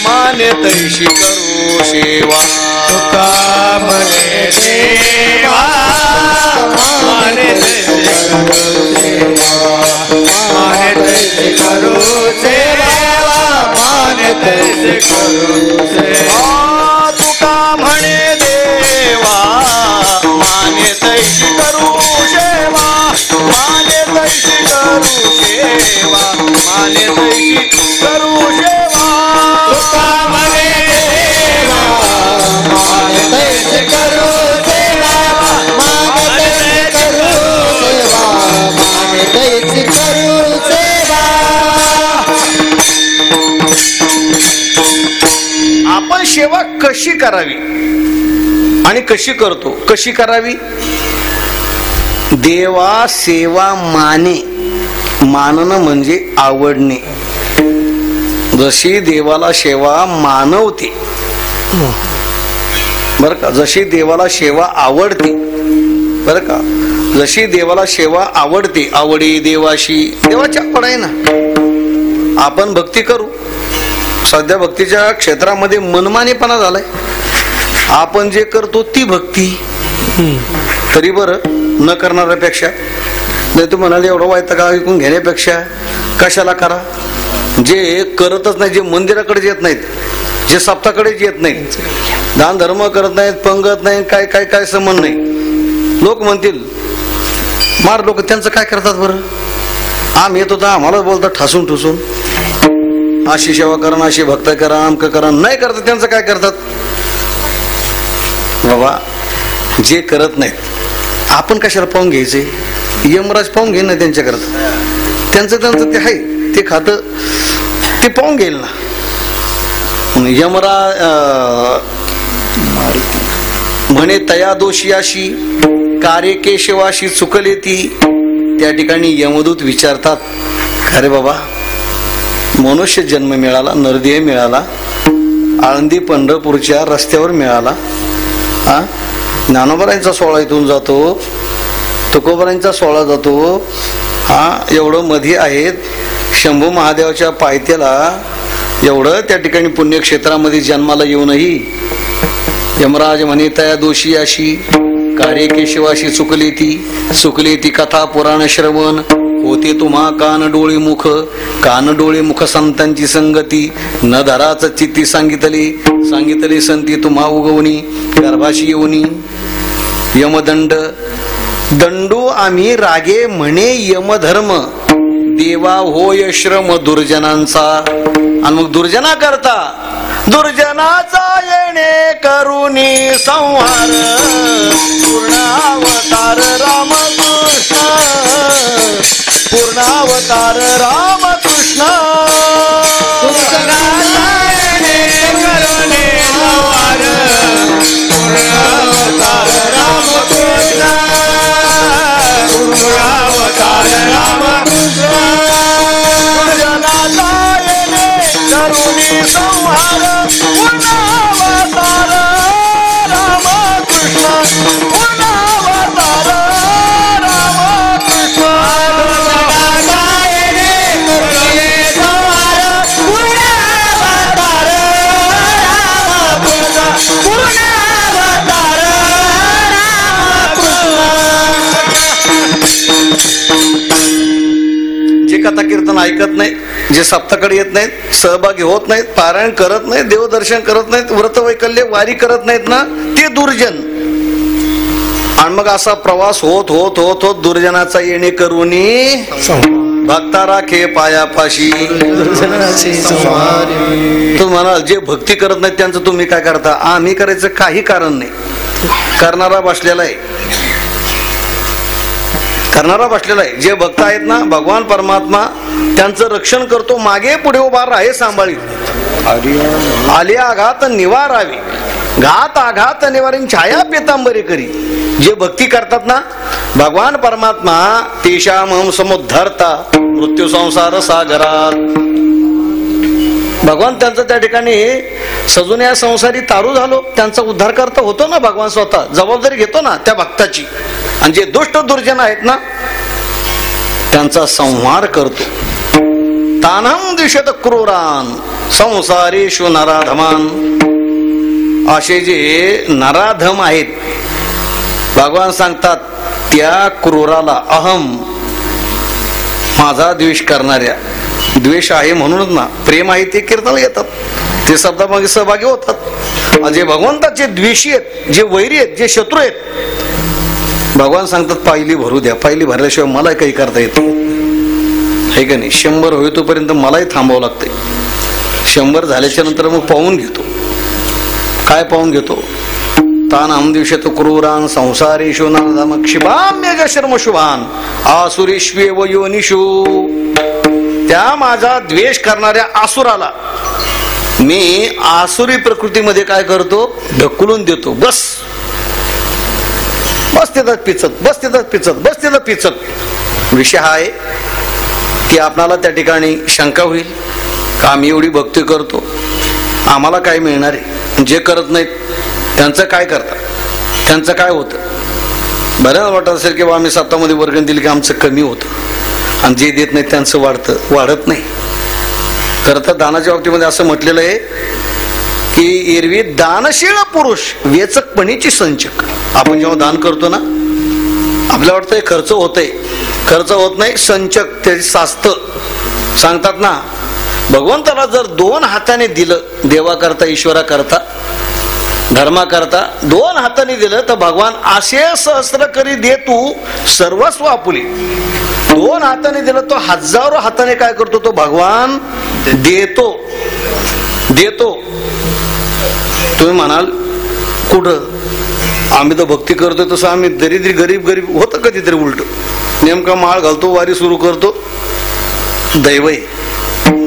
माने तैशी करू सेवा. तुका म्हणे देवा माने तैशी करू सेवा, माने तैशी करू सेवा, माने तैशी करू सेवा. तुका म्हणे देवा माने तैशी करू सेवा, माने तैशी करू सेवा, माने तैशी करू सेवा. तुका म्हणे देवा माने तैशी करू सेवा, माने तैशी करू सेवा, माने सेवा कशी करावी आणि कशी करतो, कशी करावी? देवा सेवा माने, मानणं म्हणजे आवडणे. जशी देवाला सेवा मानवते बर का, जशी देवाला सेवा आवडते बर का, जशी देवाला सेवा आवडते. आवडी देवाशी, देवाची आवड आहे ना. आपण भक्ती करू. सध्या भक्तीच्या क्षेत्रामध्ये मनमानेपणा झालाय. आपण जे करतो ती भक्ती. तरी बरं न करणाऱ्यापेक्षा, नाही तू म्हणाले एवढं वाईट का ऐकून घेण्यापेक्षा कशाला करा. जे करतच नाही, जे मंदिराकडे येत नाहीत, जे सप्ताकडेच येत नाहीत, दान धर्म करत नाहीत, पंगत नाही, काय काय काय संबंध नाही. लोक म्हणतील मार, लोक त्यांचं काय करतात बरं? आम्ही येत होता आम्हाला बोलतात ठासून ठुसून, अशी सेवा करा, अशी भक्त करा, अमक करा. नाही करतात त्यांचं काय करतात? बाबा जे करत नाहीत आपण कशाला पाहून घ्यायचे? यमराज पाहून घेईन ना त्यांच्याकरता. त्यांचं ते आहे, ते खात ते पाहून घेईल ना. यमराज म्हणे तया दोषी अशी कार्य केशवाशी चुकले ती. त्या ठिकाणी यमदूत विचारतात, अरे बाबा मनुष्य जन्म मिळाला, नरदेह मिळाला, आळंदी पंढरपूरच्या रस्त्यावर मिळाला. ज्ञानोबरांचा सोहळा इथून जातो, तुकोबरांचा सोहळा जातो. एवढं मध्ये आहेत. शंभू महादेवाच्या पायथ्याला एवढं त्या ठिकाणी पुण्यक्षेत्रामध्ये जन्माला येऊनही यमराज म्हणे तया दोषी अशी कार्य केशवाशी चुकली ती कथा पुराण श्रवण होते तुम्हा कान डोळे मुख संतांची संगती. न धराच चित्ती सांगितली संती तुम्हा उगवणी गर्भाशी येऊनी. यमदंड दंडू आम्ही रागे म्हणे यमधर्म देवा होय श्रम दुर्जनांचा. आणि मग दुर्जना करता दुर्जनाचा येणे करुणी संहार. पूर्णावतार रामकृष्ण, पूर्णावतार रामकृष्ण. दुर्जनाचा येणे करुणी संहार. पूर्णावतार रामकृष्ण, पूर्णावतार रामकृष्ण. दुर्जनाचा येणे करुणी संहार. पूर्णावतार रामकृष्ण, पूर्णावतार रामकृष्ण. दुर्जनाचा येणे करुणी संहार. पूर्णावतार रामकृष्ण, पूर्णावतार जे कथा कीर्तन ऐकत नाही, जे सप्ताकडे येत नाहीत, सहभागी होत नाहीत, पारायण करत नाहीत, देवदर्शन करत नाहीत, व्रतवैकल्य वारी करत नाहीत ना, ते दुर्जन. आणि मग असा प्रवास होत होत होत होत दुर्जनाचा येणे करूनी भक्ता राखे पायापाशी. तू म्हणाल जे भक्ती करत नाहीत त्यांचं तुम्ही काय करता? आम्ही करायचं काही कारण नाही. करणारा बसलेला आहे, करणारा बसलेला आहे. जे भक्त आहेत ना, भगवान परमात्मा त्यांचं रक्षण करतो. मागे पुढे उभा राहे सांभाळी. आले आघात निवारावी, घात आघात निवारी छाया पितांबरी करी. जे भक्ती करतात ना भगवान परमात्मा तेषाम समुद्धरता मृत्यू संसार सागरात. भगवान त्यांचं त्या ठिकाणी सजून या संसारी तारू झालो, त्यांचा उद्धार करता होतो ना भगवान स्वतः. जबाबदारी घेतो ना त्या भक्ताची. आणि जे दुष्ट दुर्जन आहेत ना त्यांचा संहार करतो. तानम दिशत क्रूरान संसारेषु नराधमान. असे जे नराधम आहेत भगवान सांगतात त्या क्रूराला, अहम माझा द्वेष करणाऱ्या, द्वेष आहे म्हणूनच ना प्रेम आहे ते कीर्तनाला येतात, ते शब्दामध्ये सहभागी होतात. जे भगवंताचे द्वेषी आहेत, जे वैरी आहेत, जे शत्रू आहेत, भगवान सांगतात पायली भरू द्या. पायली भरल्याशिवाय मला काही करता येत आहे का नाही? 100 होई तोपर्यंत मलाही थांबावं लागतंय. 100 झाल्याच्या नंतर मग पाहून घेतो. काय पाहून घेतो? तान दिवशत क्रूरान संसारेषु नाम क्षिपाम्य शर्म शुभान आसुरेष्वेव योनिषु. त्या माझा द्वेष करणाऱ्या आसुराला मी आसुरी प्रकृतीमध्ये काय करतो, ढकलून देतो. बस बस तिथं पिचत, बस तिथं पिचत, बस तिथं पिचत. विषय हा आहे की आपणाला त्या ठिकाणी शंका होईल का आम्ही एवढी भक्ती करतो, आम्हाला काय मिळणार आहे, जे करत नाहीत त्यांचं काय करतात, त्यांचं काय होतं. बऱ्याच वाटत असेल की आम्ही सत्तामध्ये वर्गण दिली की आमचं कमी होतं आणि जे देत नाहीत त्यांचं वाढत नाही. खरं तर दानाच्या बाबतीमध्ये असं म्हटलेलं आहे की एरवी दानशील पुरुष वेचकपणीची संचक. आपण जेव्हा दान करतो ना, आपल्याला वाटतंय खर्च होतंय, खर्च होत नाही, संचक ते साचत. सांगतात ना, भगवंताला जर 2 हाताने दिलं, देवा करता, ईश्वरा करता, धर्मा करता 2 हाताने दिलं तर भगवान असे सहस्र करी दे तू सर्वस्व आपुली. 2 हाताने दिलं तो हजारो हाताने काय करतो, तो भगवान देतो. तुम्ही म्हणाल कुठं, आम्ही तर भक्ती करतो तसं आम्ही दरिद्री गरीब होतं कधीतरी उलट. नेमका माळ घालतो, वारी सुरू करतो, दैव आहे.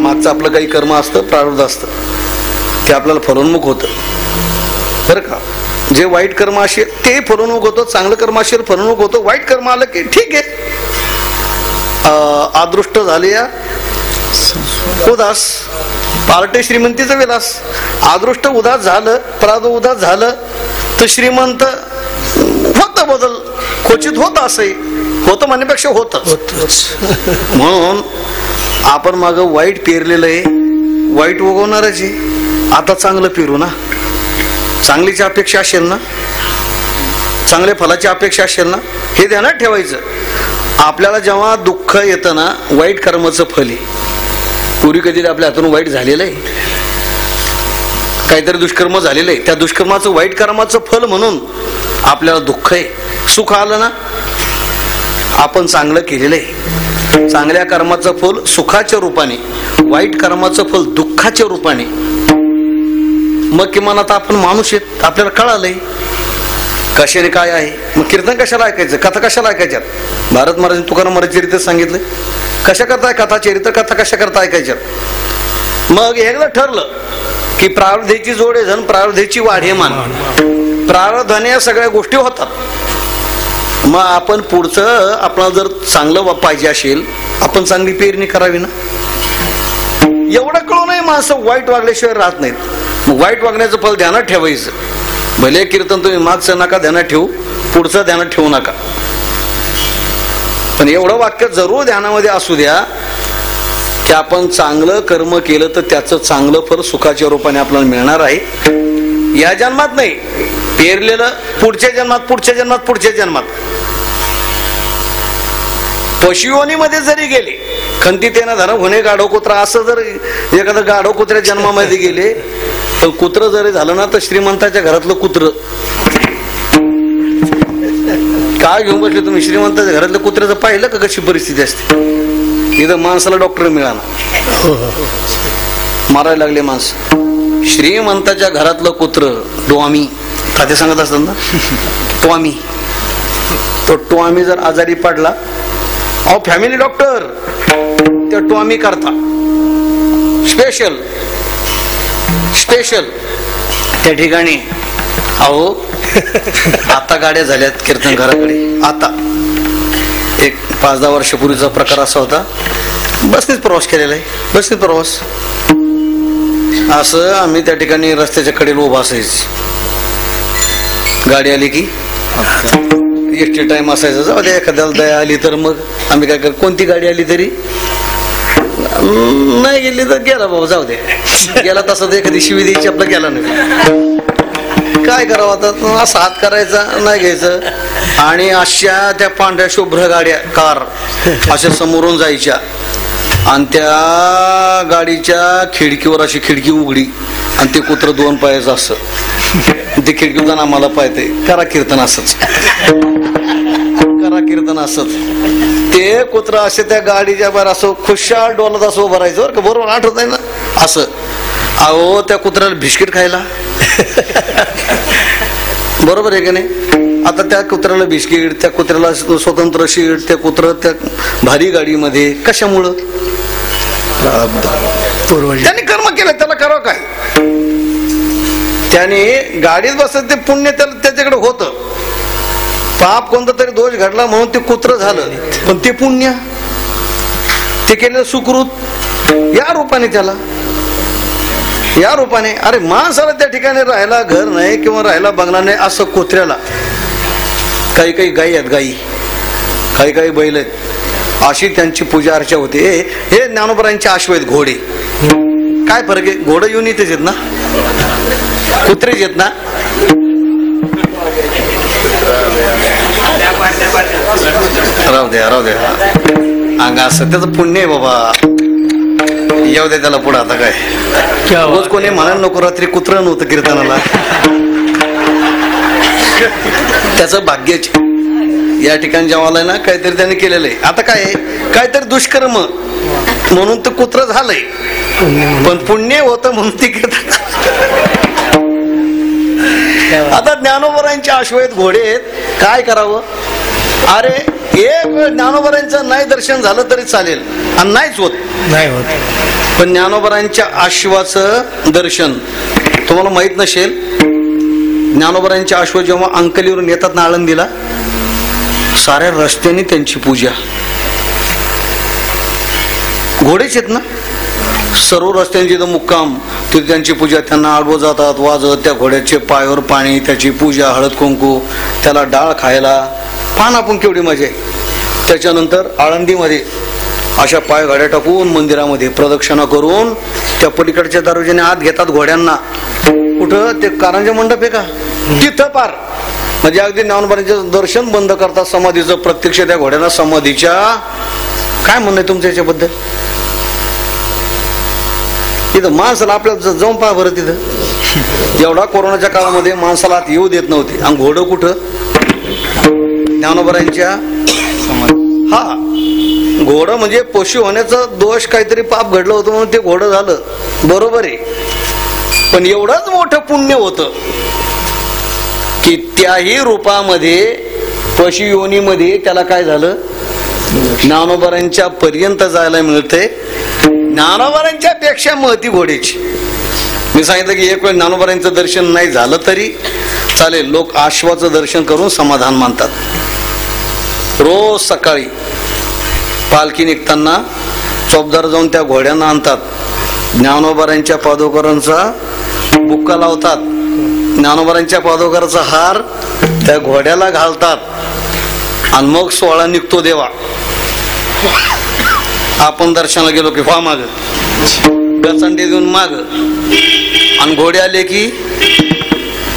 मागचं आपलं काही कर्म असतं, प्रारब्ध असतं, ते आपल्याला फलोन्मुख होतं बरं का. जे वाईट कर्म असेल ते फलोन्मुख होतं, चांगलं कर्म असेल फलोन्मुख होतं. वाईट कर्म आलं की ठीक आहे, अदृष्ट झाले या उदास, पार्टे श्रीमंतीचा विलास. अदृष्ट उदास झालं, प्रारब्ध उदास झालं तर श्रीमंत होतं, बदल क्वचित होत, असंही होतं म्हणण्यापेक्षा होतच. म्हणून आपण मागं वाईट पेरलेलं आहे, वाईट उगवणारच आहे. आता चांगलं पेरू ना, चांगलीची अपेक्षा असेल ना, चांगल्या फलाची अपेक्षा असेल ना, हे ध्यानात ठेवायचं. आपल्याला जेव्हा दुःख येतं ना, वाईट कर्माचं फल आहे. पूर्वी कधी आपल्या हातून वाईट झालेलं आहे, काहीतरी दुष्कर्म झालेलं आहे, त्या दुष्कर्माचं वाईट कर्माचं फल म्हणून आपल्याला दुःख आहे. सुख आलं ना, आपण चांगलं केलेलं आहे. चांगल्या कर्माचं फल सुखाच्या रूपाने, वाईट कर्माचं फल दुःखाच्या रूपाने. मग किमान आता आपण माणूस आहेत, आपल्याला कळालंय कशाने काय आहे. मग कीर्तन कशाला ऐकायचं, कथा कशाला ऐकायच्यात. भारत महाराज तुकाराम महाराज चरित्र सांगितलं, कशा करता कथा चरित्र कथा कशा करता ऐकायच्यात. मग एकदा ठरलं की प्रारब्धेची जोड आहे धन, प्रारब्धेची वाढ हे मान. प्रारब्धाने या सगळ्या गोष्टी होतात. मग आपण पुढचं आपल्याला जर चांगलं पाहिजे असेल, आपण चांगली पेरणी करावी ना. एवढं कळू नये माणसं वाईट वागल्याशिवाय राहत नाहीत. मग वाईट वागण्याचं फल ध्यानात ठेवायचं. भले कीर्तन तुम्ही मागचं नका ध्यानात ठेवू, पुढचं ध्यानात ठेवू नका, पण एवढं वाक्य जरूर ध्यानामध्ये असू द्या की आपण चांगलं कर्म केलं तर त्याचं चांगलं फल सुखाच्या रूपाने आपल्याला मिळणार आहे. या जन्मात नाही, पेरलेलं पुढच्या जन्मात, पुढच्या जन्मात, पुढच्या जन्मात. पशुयोनीमध्ये जरी गेले, खंतितेनं धन होणे गाढव कुत्रा, असं जर एखादं गाढव कुत्र्या जन्मामध्ये गेले, पण कुत्र जरी झालं ना तर श्रीमंताच्या घरातलं कुत्र. काय घेऊन बसले तुम्ही, श्रीमंताच्या घरातलं कुत्र्याचं पाहिलं का कशी परिस्थिती असते. इथं माणसाला डॉक्टर मिळाला, मारायला लागले माणसं. श्रीमंताच्या घरातलं कुत्र टॉमी, खाते सांगत असतात ना, टॉमी. तो टॉमी जर आजारी पडला, अहो फॅमिली डॉक्टर ते टॉमी करता स्पेशल त्या ठिकाणी. अहो आता गाड्या झाल्यात कीर्तन घराकडे. आता एक 5-10 वर्षापूर्वीचा प्रकार असा होता, बसनेच प्रवास केलेला आहे, बसने प्रवास. असं आम्ही त्या ठिकाणी रस्त्याच्या कडेला उभा असायचं. गाडी आली की एसटी टाइम असायचा, जाऊ द्या एखाद्याला दया आली तर मग आम्ही काय कर, कोणती गाडी आली तरी नाही गेली तर गेला बाबा, जाऊ दे. गेला तसं एखादी शिवी द्यायची, आपला गेला नाही, काय करावं आता. असा हात करायचा, नाही घ्यायचं. आणि अशा त्या पांढऱ्या शुभ्र गाड्या, कार अशा समोरून जायच्या, आणि त्या गाडीच्या खिडकीवर अशी खिडकी उघडी, आणि ते कुत्र 2 पायाचं असं, ते खिडकी जाऊन आम्हाला पाहते, करा कीर्तन असंच, करा कीर्तन असंच. ते कुत्र असे त्या गाडीच्या बाहेर असं खुशाल डोलत असं उभं राहायचं बरं का. बरोबर आठवत आहे ना असं. अहो त्या कुत्र्याला बिस्किट खायला, बरोबर आहे का नाही. आता त्या कुत्र्याला बिस्किट, त्या कुत्र्याला स्वतंत्र शीट, त्या कुत्र त्या भारी गाडीमध्ये, कशामुळं, त्यांनी कर्म केलं, त्याला करावं काय. त्याने गाडीत बसत ते पुण्य त्याच्याकडे होतं. पाप कोणता तरी दोष घडला म्हणून ते कुत्र झालं, पण ते पुण्य ते केलेलं सुकृत या रूपाने त्याला या रूपाने. अरे माणसाला त्या ठिकाणी राहायला घर नाही किंवा राहायला बंगला नाही, असं कुत्र्याला. काही काही गायी आहेत, गायी काही काही बैल आहेत, अशी त्यांची पूजा अर्चा होते. हे ज्ञानोबरांचे अश्व आहेत, घोडे. काय फरक आहे? घोडं येऊन इथेच आहेत ना, कुत्रेच आहेत ना. राहू द्या राहू द्या, अंगा असं त्याचं पुण्य आहे बाबा. येऊ दे त्याला पुढे. आता काय रोज कोणी म्हणायला नको रात्री कुत्रं नव्हतं कीर्तनाला, त्याचं भाग्यच. या ठिकाणी जेव्हा ना काहीतरी त्याने केलेलं आहे. आता काय काहीतरी दुष्कर्म म्हणून ते कुत्र झालंय, पण पुण्य होतं म्हणून ते कीर्तन. आता ज्ञानोबरांचे अश्वयत घोडे आहेत, काय करावं? अरे एक ज्ञानोबरांचं नाही दर्शन झालं तरी चालेल, आणि नाहीच होत नाही होत, पण ज्ञानोबरांच्या अश्वाचं दर्शन तुम्हाला माहित नसेल. ज्ञानोबरांच्या अश्व जेव्हा अंकलीवरून येतात ना आळंदीला, साऱ्या रस्त्याने त्यांची पूजा. घोडेच आहेत ना, सर्व रस्त्यांची मुक्काम तिथे त्यांची पूजा. त्यांना आडवं जातात वाजत, त्या घोड्याचे पायावर पाणी, त्याची पूजा, हळद कुंकू, त्याला डाळ खायला. पान आपण केवढी मजा आहे. त्याच्यानंतर आळंदीमध्ये अशा पाय गाड्या टाकून मंदिरामध्ये प्रदक्षिणा करून त्या पलीकडच्या दरवाजाने आत घेतात घोड्यांना. कुठं? ते कारंजा मंडप आहे का तिथं पार. म्हणजे अगदी ज्ञानोबरांचं दर्शन बंद करतात समाधीचं. प्रत्यक्ष त्या घोड्यांना समाधीच्या. काय म्हणणं आहे तुमचं याच्याबद्दल? तिथं माणसाला आपल्याला जाऊन पहा बरं. तिथं एवढा कोरोनाच्या काळामध्ये माणसाला आत येऊ देत नव्हते, आणि घोडं कुठं? ज्ञानोबरांच्या. हा, घोडं म्हणजे पशु होण्याचा दोष, काहीतरी पाप घडलं होतं म्हणून ते घोडं झालं, बरोबर आहे. पण एवढंच मोठं पुण्य होतं की त्याही रूपामध्ये पशु योनीमध्ये त्याला काय झालं? ज्ञानोबरांच्या पर्यंत जायला मिळते. ज्ञानोबरांच्या पेक्षा महती घोड्याची. मी सांगितलं की एक वेळ ज्ञानोबरांचं दर्शन नाही झालं तरी चालेल, लोक अश्वाचं दर्शन करून समाधान मानतात. रोज सकाळी पालखी निघताना चौपदार जाऊन त्या घोड्यांना आणतात, ज्ञानोबरांच्या पादोकरांचा बुक्का लावतात, ज्ञानोबरांच्या पादोकराचा हार त्या घोड्याला घालतात, आणि मग सोहळा निघतो. देवा आपण दर्शनाला गेलो की व्हा माग, गचंडे देऊन माग, आणि घोडे आले की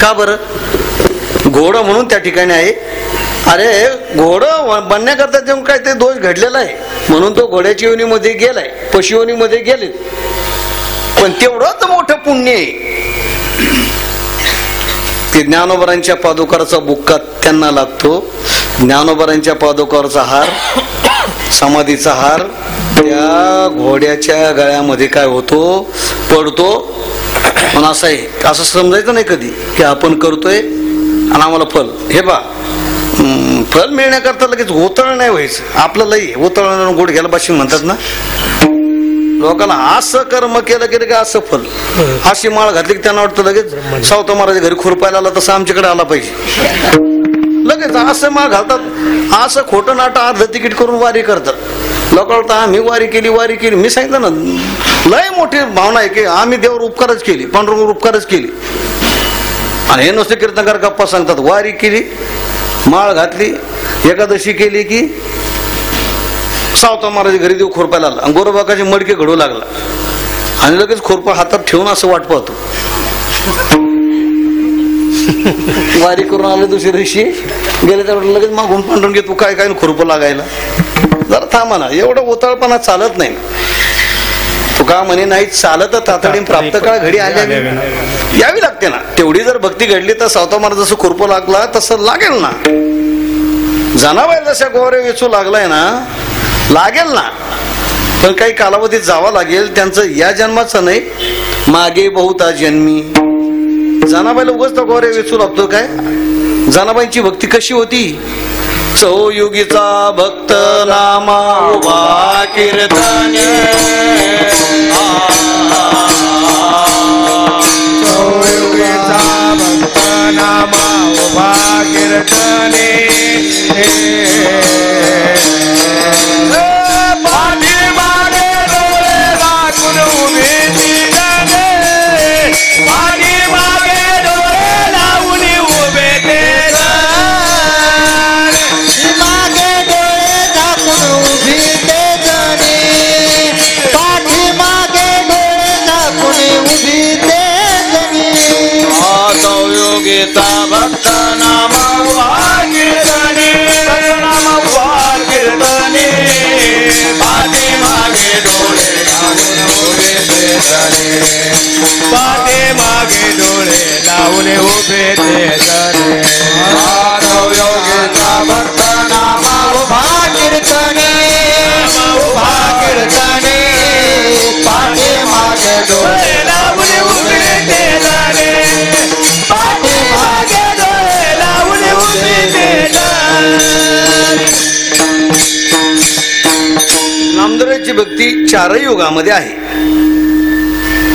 का बरं? घोडं म्हणून त्या ठिकाणी आहे. अरे घोडं बनण्याकरता जेव्हा काय ते दोष घडलेला आहे म्हणून तो घोड्याच्या योनीमध्ये गेलाय, पशु योनीमध्ये गेले. पण तेवढंच मोठं पुण्य आहे ते ज्ञानोबरांच्या पादुकाराचा बुक्का त्यांना लागतो. ज्ञानोबरांच्या पादुकाराचा हार, समाधीचा हार त्या घोड्याच्या गळ्यामध्ये काय होतो? पडतो. पण असं आहे, असं समजायचं नाही कधी की आपण करतोय आणि आम्हाला फल. हे बा, फल मिळण्याकरता लगेच ओतळ नाही व्हायचं. आपलं लई ओतळ गोड घ्यायला बाशी म्हणतात ना लोकांना. असं कर्म केलं की का असं फल. अशी माळ घातली की त्यांना वाटतं लगेच सावत महाराज घरी खुरपायला आला तसं आमच्याकडे आला पाहिजे. लगेच असं माळ घालतात. असं खोटं नाटं अर्ध तिकीट करून वारी करतात. लोक वाटतं आम्ही वारी केली. मी सांगितलं ना, लय मोठी भावना आहे की आम्ही देवावर उपकारच केली, पांडुरंगावर उपकारच केली. आणि हे नुसते कीर्तनकार गप्पा सांगतात. वारी केली, माळ घातली, एकादशी केली की सावता महाराज घरी देऊ खुरपायला आला, आणि गोरोबाकाचे मडके घडू लागला, आणि लगेच खुरपा हातात ठेवून असं वाट पाहतो. वारी करून आले दुसऱ्या दिवशी गेले तर लगेच मागून पांढरून घे तू काय काय खुरपं लागायला. जरा थांबा ना, एवढं ओताळपणा चालत नाही. तू का म्हणे नाही चालत तातडीने प्राप्त काळ घडी आल्या यावी लागते ना. तेवढी जर भक्ती घडली तर सावता महाराज जसं खुरपं लागला तसं लागेल ना. जनाबाई जशा गोरे वेचू लागलाय ना, लागेल ना. पण काही कालावधीत जावं लागेल. त्यांचं या जन्माचं नाही, मागे बहुता जन्मी. जनाबाईला उगाच तो गोरे वेचू लागतो काय? जनाबाईंची भक्ती कशी होती? चौयुगीचा भक्त नामा उभा कीर्तने, चौयुगीचा योगीचा भक्त नाम उभा कीर्तने नाम उभा कीर्तने पाठी मागे डोळे लावून उभे ते जणे पाठे मागे डोळे लावून उभे ते जणे योगीचा भक्त नाम उभा कीर्तने उभा कीर्तने पाठी मागे डोळे लावून उभे ते जणे पाठे मागे डोळे लावून उभे ते जणे. नामदेवाची भक्ती चारही युगामध्ये आहे.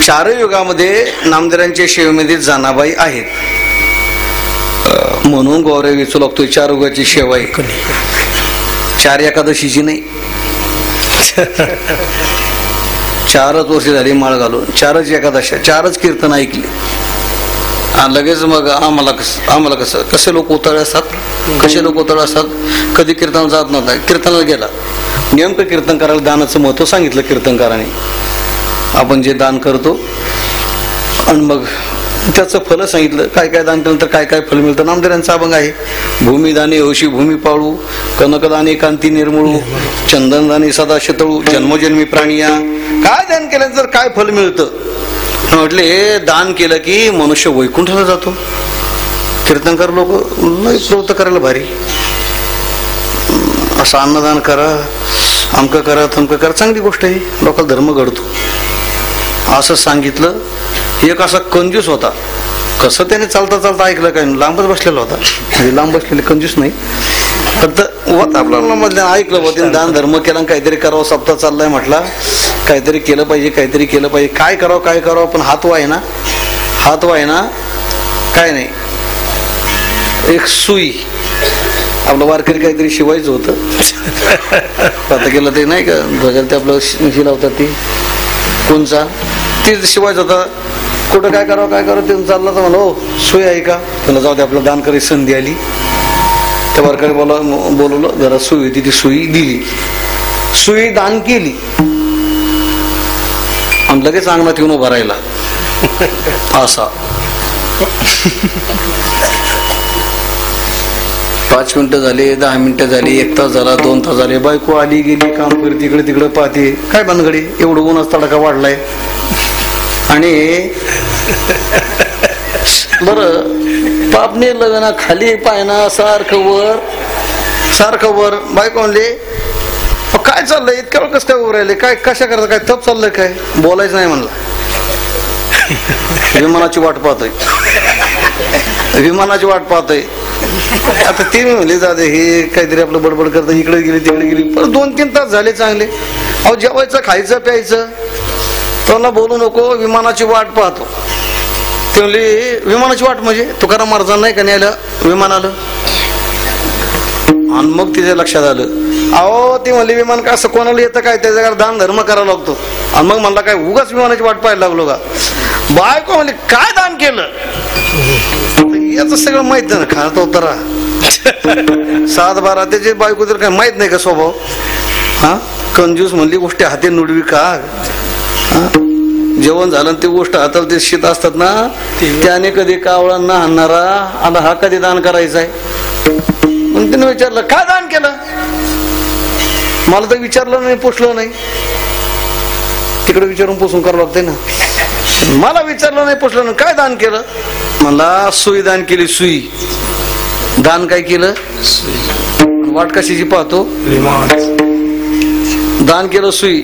चारही युगामध्ये नामदेवांच्या सेवेमध्ये जनाबाई आहेत. म्हणून गौरव विचू लागतोय चार युगाची सेवा आहे. चार एकादशीची नाही. 4च वर्ष झाली माळ घालून, 4च एकादशा, 4च कीर्तन ऐकली. लगेच मग आम्हाला कसं कसे लोक उतळे असतात, कसे लोक उतळे असतात. कधी कीर्तन जात नव्हता, कीर्तनाला गेला. नेमकं कीर्तन करायला दानाचं महत्व सांगितलं कीर्तनकाराने. आपण जे दान करतो आणि मग त्याचं फल सांगितलं. काय काय दान केलं तर काय काय फल मिळतं. नामदेवांचा अभंग आहे. भूमिदाने हौशी भूमी पाळू, कनकदाने कांती निर्मळू, चंदनदाने सदा शतळू, जन्मोजन्मी प्राणिया. काय दान केलं तर काय फल मिळतं. म्हटले हे दान केलं की मनुष्य वैकुंठाला जातो. कीर्तनकार लोक प्रवृत्त करायला भारी. असं अन्नदान करा, अमकं करा, थमकं करा, चांगली गोष्ट आहे. लोकांना धर्म घडतो असं सांगितलं. एक असा कंजूस होता. कसं त्याने चालता चालता ऐकलं काय, लांबच बसलेला होता. म्हणजे लांब बसलेले कंजूस नाही, फक्त वत आपल्याला ऐकलं बा. त्याने दान धर्म केला, काहीतरी करावं, सप्ताह चाललाय म्हटला, काहीतरी केलं पाहिजे, काहीतरी केलं पाहिजे. काय करावं पण हात वाय ना काय नाही. एक सुई आपलं वारकरी काहीतरी शिवायचं होतं. आता केलं ते नाही का ध्वजाला ते आपलं शिलावतात ती कोणचा ते शिवायचं होता. कुठं काय करावं ते चाललं तर म्हणा हो सुई आहे का. त्याला जाऊ दे, आपलं दान करायची संधी आली. त्या वारकरी बोलवलं, जरा सुई होती ती सुई दिली. सुई दान केली आणि लगेच अंगणात येऊन उभा राहिला असा. 5 मिनिटं झाले, 10 मिनिटं झाली, 1 तास झाला, 2 तास झाले. बायको आली गेली, काम करते, इकडे तिकडे पाहते. काय भानगडी, एवढं उन्हाच तडाखा वाढलाय. आणि बर पापणे लग्न खाली पायना सारखं वर. बायको म्हणले काय चाललंय इतक्या वेळ कसं काय उभं राहिले, काय कशा करता, काय तप चाललंय, काय बोलायचं नाही म्हणला. विमानाची वाट पाहतोय. आता ते म्हणले जाते हे काहीतरी आपलं बडबड करतं, इकडे गेली तिकडे गेली. पण 2-3 तास झाले चांगले. अहो जेवायचं, खायचं, प्यायचं. त्याला बोलू नको, विमानाची वाट पाहतो. ते म्हणले विमानाची वाट म्हणजे तुकाराम महाराजांना नाही का न्यायला विमान आलं. आणि मग तिच्या लक्षात आलं, अहो ती म्हणली विमान का असं कोणाला येतं काय, त्या जागा दान धर्म करावा लागतो. आणि मग म्हणला काय उगाच विमानाची वाट पाहायला लागलो का. बायको म्हणली काय दान केलं याच सगळं माहित नाही ना. खात उतरा 7-12 त्याचे बायको तर काय माहित नाही का स्वभाव. हा कंजूस म्हणली गोष्टी हाती नुडवी का. जेवण झालं ते गोष्ट हाताला ते शीत असतात ना, त्याने कधी कावळांना आणणारा आता हा कधी दान करायचा आहे. मग त्याने विचारलं काय दान केलं. मला तर विचारलं नाही, पोचलं नाही. तिकडे विचारून पोचून करावं लागतंय ना. मला विचारलं नाही, पोचलं नाही, काय दान केलं. मला सुई दान केली. सुई दान काय केलं, वाट कशाची पाहतो, दान केलं सुई.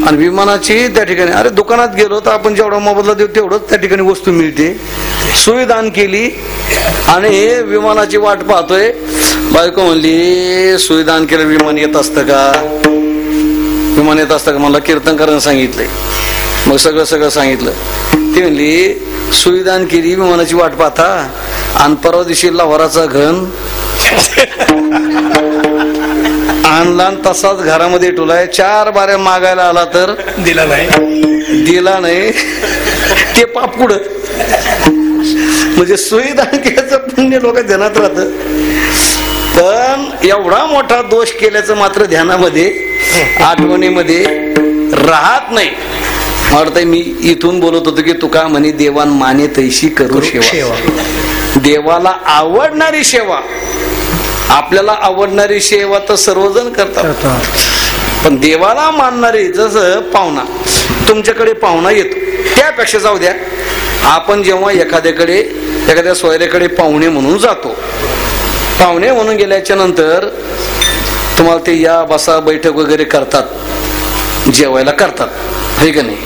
आणि विमानाची त्या ठिकाणी, अरे दुकानात गेलो तर आपण जेवढा मोबदला देऊ तेवढंच त्या ठिकाणी वस्तू मिळते. सुई दान केली आणि विमानाची वाट पाहतोय. बायको म्हणली सुई दान केलं विमान येत असतं का, विमान येत असतं का. मला कीर्तनकारांनी सांगितलंय. मग सगळं सांगितलं. ती म्हणली सुई दान केली, विमानाची वाट पाहता, आणि परवा दिवशी लाहोराचा घन आणला तसाच घरामध्ये ठेवलाय. 4 बाऱ्या मागायला आला तर दिला नाही. ते पाप कुठं. म्हणजे सुईदान केल्याचं पुण्य लोक ध्यानात राहत, पण एवढा मोठा दोष केल्याचं मात्र ध्यानामध्ये आठवणीमध्ये राहत नाही. वाटतंय मी इथून बोलत होतो की तुका म्हणे देवान माने तैशी करू सेवा. देवाला आवडणारी सेवा, आपल्याला आवडणारी सेवा तर सर्वजण करतात, पण देवाला मानणारे, जसं पाहुणा, तुमच्याकडे पाहुणा येतो, त्यापेक्षा जाऊ द्या, आपण जेव्हा एखाद्या सोयऱ्याकडे पाहुणे म्हणून जातो, पाहुणे म्हणून गेल्याच्या नंतर तुम्हाला ते या बसा बैठक वगैरे करतात, जेवायला करतात, हे का नाही?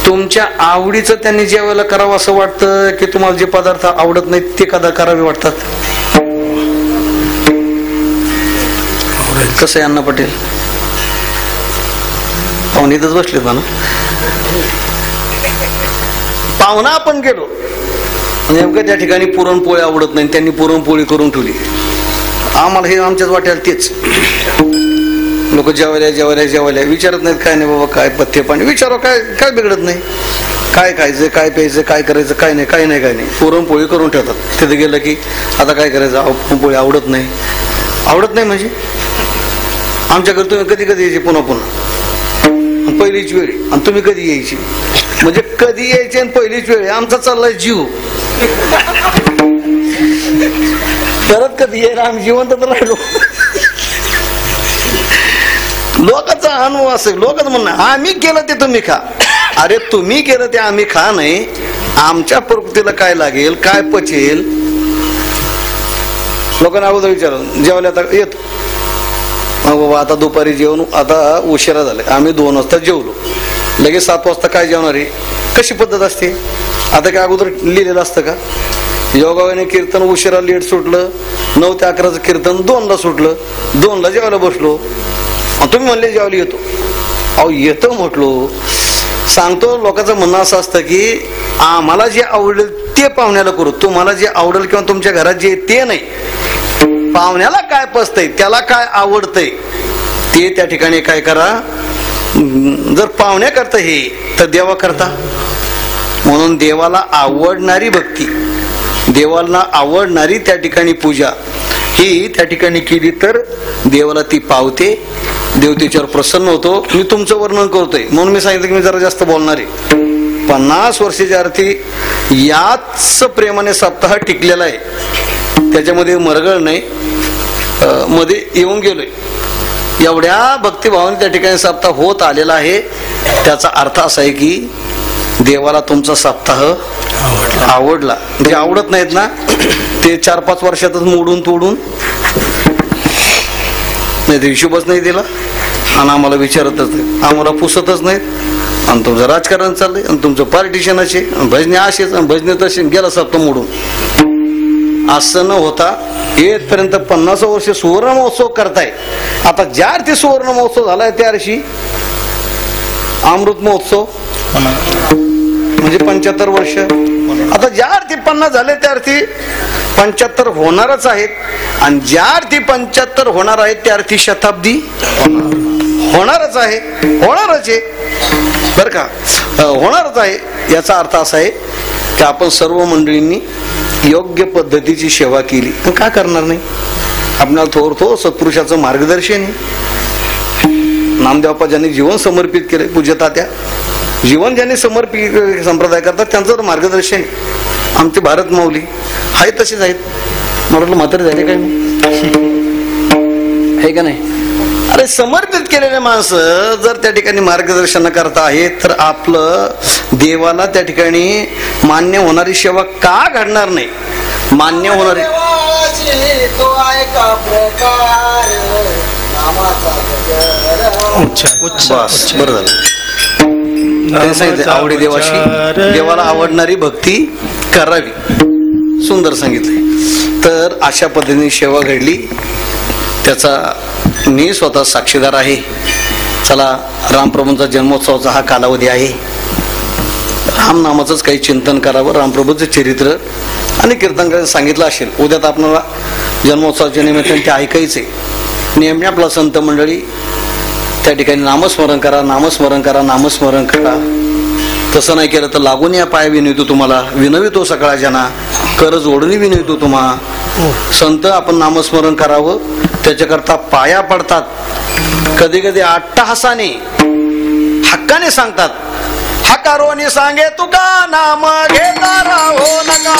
तुमच्या आवडीचं त्यांनी जेवायला करावं असं वाटतं की तुम्हाला जे पदार्थ आवडत नाहीत ते कदा करावे वाटतात? कसं आहे अण्णा पटेल? पाहुणे इथंच बसलेत म्हणा. पाहुणा आपण गेलो, नेमकं त्या ठिकाणी पुरणपोळी आवडत नाही, त्यांनी पुरणपोळी करून ठेवली, आम्हाला हे आमच्याच वाटेल तेच. लोक जेवायला विचारत नाहीत काय नाही बाबा, काय पथ्य पाणी विचारो, काय बिघडत नाही, काय खायचं, काय प्यायचं, काय करायचं, काय नाही. पुरणपोळी करून ठेवतात. तिथे गेलं की आता काय करायचं, पुरणपोळी आवडत नाही म्हणजे आमच्याकडे तुम्ही कधी यायची, पुन्हा पहिलीच वेळ, आणि तुम्ही कधी यायची, म्हणजे कधी यायची आणि पहिलीच वेळ, आमचा चाललाय जीव. परत कधी यायला आम्ही जिवंत तर राहिलो. लोकांचा अनुभव असेल, लोकच म्हणणं आम्ही केलं ते तुम्ही खा. अरे तुम्ही केलं ते आम्ही खा नाही, आमच्या प्रकृतीला काय लागेल, काय पचेल. लोकांना अगोदर विचारून जेवले, आता येतो बाबा, आता दुपारी जेवण, आता उशिरा झाले, आम्ही 2 वाजता जेवलो, लगेच 7 वाजता काय जेवणार आहे? कशी पद्धत असते? आता काय अगोदर लिहिलेलं असतं का? योगाने कीर्तन उशिरा लेट सुटलं, 9 ते 11चं कीर्तन 2ला सुटलं, 2ला जेवायला बसलो, तुम्ही म्हणले जेवायला येतो. अहो येतो म्हटलो, सांगतो. लोकांचं म्हणणं असं असतं की आम्हाला जे आवडेल ते पाहुण्याला करू, तुम्हाला जे आवडेल किंवा तुमच्या घरात जे ते नाही. पाहुण्याला काय पचतंय, त्याला काय आवडतंय ते त्या ठिकाणी काय करा. जर पाहुण्या करता हे तर देवा करता. म्हणून देवाला आवडणारी भक्ती, देवाला आवडणारी त्या ठिकाणी पूजा ही त्या ठिकाणी केली तर देवाला ती पावते, देव त्याच्यावर प्रसन्न होतो. मी तुमचं वर्णन करतोय म्हणून मी सांगितलं की मी जरा जास्त बोलणार आहे. 50 वर्षाच्या अर्थी याच प्रेमाने सप्ताह टिकलेला आहे, त्याच्यामध्ये मरगळ नाही. मध्ये येऊन गेलोय, एवढ्या भक्तिभावाने त्या ठिकाणी सप्ताह होत आलेला आहे. त्याचा अर्थ असा आहे की देवाला तुमचा सप्ताह आवडला. जे आवडत नाहीत ना ते 4-5 वर्षातच मोडून तोडून, नाही ते हिशोबच नाही दिला आणि आम्हाला विचारतच नाही, आम्हाला पुसतच नाहीत, आणि तुमचं राजकारण चाललंय, आणि तुमचं पार्टिशन असे, भजने असेच, आणि भजने तसे, गेला सप्ताह मोडून. असं न होता येतपर्यंत 50 वर्ष सुवर्ण महोत्सव करताय. आता ज्या अर्थी सुवर्ण महोत्सव झालाय त्या वर्षी अमृत महोत्सव म्हणजे 75 वर्ष. आता ज्या अर्थी 50 झाले त्या अर्थी 75 होणारच आहेत, आणि ज्या अर्थी 75 होणार आहेत त्या अर्थी शताब्दी होणारच आहे, होणारच आहे बर का, होणारच आहे. याचा अर्थ असा आहे की आपण सर्व मंडळींनी योग्य पद्धतीची सेवा केली, पण का करणार नाही? आपल्याला थोर सत्पुरुषाचं मार्गदर्शन आहे. नामदेवप्पा ज्यांनी जीवन समर्पित केले, पूज्य तात्या जीवन ज्यांनी समर्पित संप्रदाय करतात त्यांचं मार्गदर्शन आहे. आमचे भारत माऊली आहेत तसेच आहेत. मला वाटलं म्हातारे झाले काय आहे का नाही? अरे समर्पित केलेले माणसं जर त्या ठिकाणी मार्गदर्शन करता आहेत तर आपलं देवाला त्या ठिकाणी मान्य होणारी सेवा का घडणार नाही? मान्य होणारी बस बरं झालं. सांगितलं आवडी देवाशी, देवाला आवडणारी भक्ती करावी. सुंदर सांगितले. तर अशा पद्धतीने सेवा घडली, त्याचा मी स्वतः साक्षीदार आहे. चला, रामप्रभूंचा जन्मोत्सवाचा हा कालावधी आहे. रामनामाचंच काही चिंतन करावं, रामप्रभूचं चरित्र आणि कीर्तन सांगितलं असेल. उद्यात आपल्याला जन्मोत्सवाच्या निमित्ताने ते ऐकायचे. नेहमी आपला संत मंडळी त्या ठिकाणी नामस्मरण करा, नामस्मरण करा, नामस्मरण करा. तसं नाही केलं तर लागून या पाया विनवितो, तुम्हाला विनवितो सकाळ जना, कर जोडणी विनवितो तुम्हा. संत आपण नामस्मरण करावं त्याच्याकरता पाया पडतात. कधी कधी अट्टहासाने हक्काने सांगतात हकारोनी सांगे तुका नाम घेता राहो नका,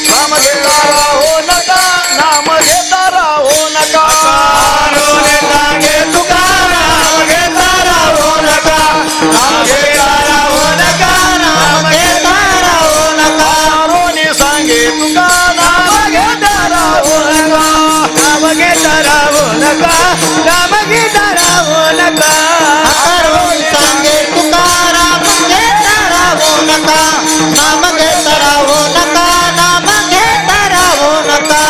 नाम घेता राहो नका, नाम घेता राहो नका. हकारोनी सांगे तुका नाम घेता राहो नका, नाम घेता राहो नका, नाम घेता राहो नका. हकारोनी सांगे तुका नाम घेता राहो नका, नाम घेता राहो नका, नाम घेता राहो नका. हकारोनी सांगे तुका नाम घेता राहो नका, नाम घेता राहो नका, नाम घेता राहो नका.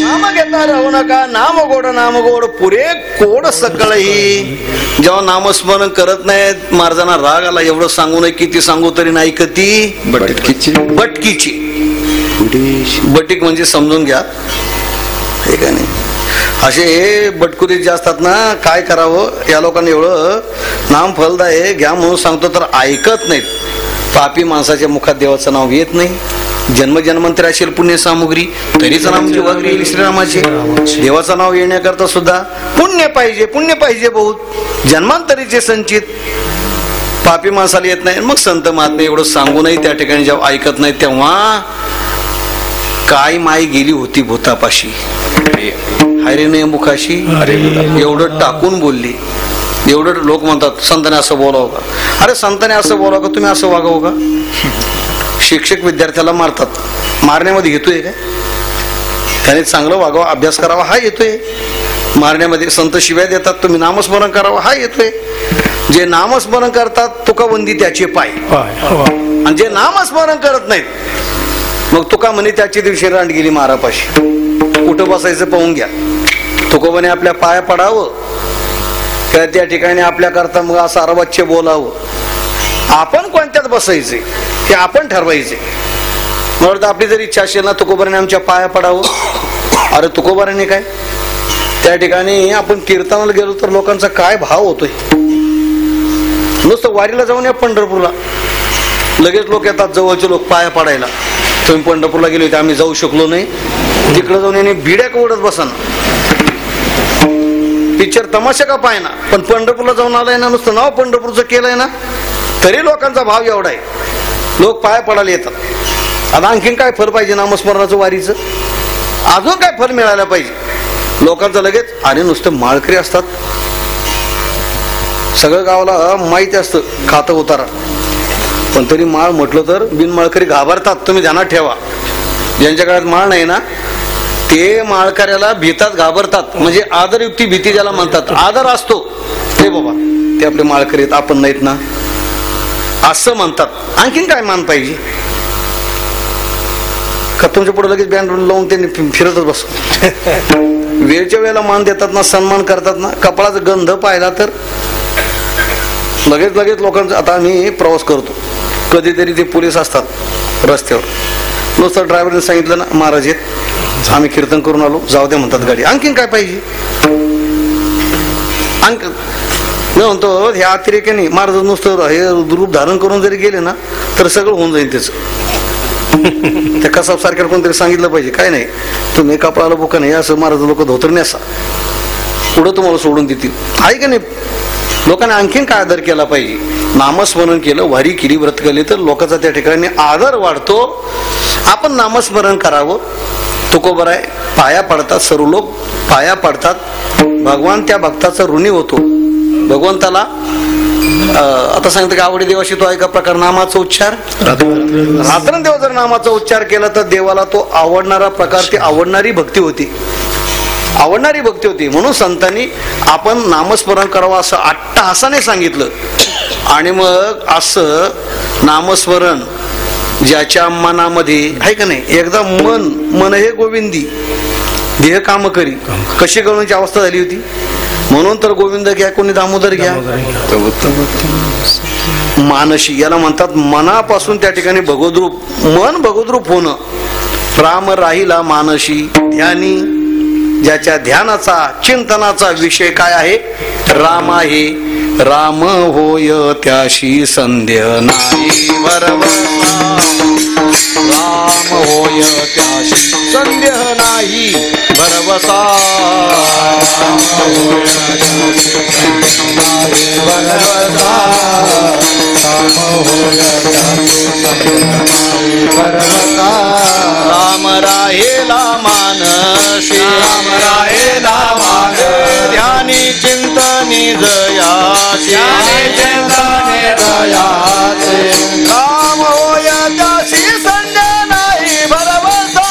नाम घेता राहू नका. नाम गोड पुरे कोड सकळही. जेव्हा नामस्मरण करत नाहीत महाराजांना राग आला. एवढं सांगू नये, किती सांगू तरी नाही कती बटकीची. बटीक म्हणजे समजून घ्या, हे का नाही. असे हे बटकुरी जे असतात ना, काय करावं. या लोकांना एवढं नाम फलदाय घ्या म्हणून सांगतो तर ऐकत नाहीत. पापी माणसाच्या मुखात देवाचं नाव येत नाही. जन्मजन्मांतर असेल पुण्य सामुग्री तरीच नामची वागरी येईल श्रीरामाची. देवाचं नाव येण्याकरता सुद्धा पुण्य पाहिजे, पुण्य पाहिजे बहुत जन्मांतरीचे संचित. पापी माणसाला येत नाही. मग संत महात्मे एवढं सांगूनही त्या ठिकाणी जेव्हा ऐकत नाही तेव्हा काय माई गेली होती भूतापाशी, हरे नाही मुखाशी एवढं टाकून बोलली. एवढं लोक म्हणतात संतांनी असं बोलावं का. अरे संतांनी असं बोलावं का, तुम्ही असं वागावं का. शिक्षक विद्यार्थ्याला मारतात, मारण्यामध्ये येतोय काय. त्याने चांगलं वागावं, अभ्यास करावा हा येतोय मारण्यामध्ये. संत शिव्या देतात, तुम्ही नामस्मरण करावं हा येतोय. जे नामस्मरण करतात तुकाबंदी त्याचे पाय, आणि जे नामस्मरण करत नाहीत मग तुका म्हणे त्याची दिवशी रांड गेली मारापाशी. कुठं बसायचं पाहून घ्या. तुकोबाने आपल्या पाया पडावं किंवा त्या ठिकाणी आपल्या करता मग असं अर्वाच्य बोलावं. आपण कोणत्यात बसायचे हे आपण ठरवायचे. मला वाटतं आपली जर इच्छा असेल ना तुकोबाने आमच्या पाया पडावं. अरे तुकोबाने काय त्या ठिकाणी आपण कीर्तनाला गेलो तर लोकांचा काय भाव होतोय. नुसतं वारीला जाऊन या पंढरपूरला लगेच लोक येतात, जवळचे लोक पाया पडायला. तुम्ही पंढरपूरला गेले होते, आम्ही जाऊ शकलो नाही. तिकडे जाऊन याने भिड्या ओढत बसा ना. पिक्चर तमाशा का पाय ना, पण पंढरपूरला जाऊन आलाय ना, नुसतं नाव पंढरपूरचं केलंय ना, तरी लोकांचा भाव एवढा आहे. लोक पाया पडायला येतात. आता आणखीन काय फल पाहिजे नामस्मरणाचं वारीचं, अजून काय फल मिळायला पाहिजे. लोकांचं लगेच अरे नुसतं माळकरी असतात, सगळं गावाला माहिती असतं खातं उतारा, पण तरी माळ म्हटलं तर बिनमाळकरी घाबरतात. तुम्ही ध्यानात ठेवा, ज्यांच्या काळात माळ नाही ना ते माळकऱ्याला भीतात, घाबरतात. म्हणजे आदरयुक्ती भीती ज्याला म्हणतात, आदर असतो ते बाबा ते आपले माळकरी आहेत, आपण नाहीत ना असं म्हणतात. आणखीन काय मान पाहिजे का. तुमच्या पुढे लगेच बँड लावून त्यांनी फिरतच बस. वेळच्या वेळेला मान देतात ना, सन्मान करतात ना. कपाळाचा गंध पाहिला तर लगेच लोकांचा. आता आम्ही प्रवास करतो, कधीतरी ते पोलीस असतात रस्त्यावर. नुसतं ड्रायव्हरने सांगितलं ना महाराज येत आम्ही कीर्तन करून आलो, जाऊ दे म्हणतात गाडी. आणखीन काय पाहिजे. मी म्हणतो हे अतिरेक्याने महाराज नुसतं हे रूप धारण करून जरी गेले ना तर सगळं होऊन जाईल त्याचं. त्या कसाब सारख्या कोणतरी सांगितलं पाहिजे, काय नाही तुम्ही कपडाला बुका नाही असं महाराज लोक धोतर नेसा, पुढं तुम्हाला सोडून देतील. आहे का नाही. लोकांनी आणखीन काय आदर केला पाहिजे. नामस्मरण केलं, वारी केली, व्रत केले तर लोकांचा त्या ठिकाणी आदर वाढतो. आपण नामस्मरण करावं. तुकोबर आहे, पाया पडतात, सर्व लोक पाया पडतात. भगवान त्या भक्ताचा ऋणी होतो. भगवंताला आता सांगतो की आवडी देवाशी तो एका प्रकार नामाचा उच्चार रात्रंदिवस जर नामाचा उच्चार केला तर देवाला तो आवडणारा प्रकार, ती आवडणारी भक्ती होती, आवडणारी भक्ती होती. म्हणून संतांनी आपण नामस्मरण करावं असं अट्टहासाने सांगितलं. आणि मग असं नामस्मरण ज्याच्या मनामध्ये आहे का नाही, एकदा मन हे गोविंदी देह काम करी कशी करण्याची अवस्था झाली होती. म्हणून तर गोविंद घ्या कोणी दामोदर घ्या, मानशी याला म्हणतात. मनापासून त्या ठिकाणी भगवद्रूप, मन भगवद्रूप होणं. राम राहिला मानशी ध्यानी, ज्याच्या ध्यानाचा चिंतनाचा विषय काय आहे, राम आहे. राम होय त्याशी संध्या नाही वरवसा. राम होय त्याशी संदेह नाही भरवसा राम राहेला मानसी राम राहेला मान ध्यानी चिंतनी जयासी चिंतने दयाचे राम होय त्याशी संदेह नाही भरवसा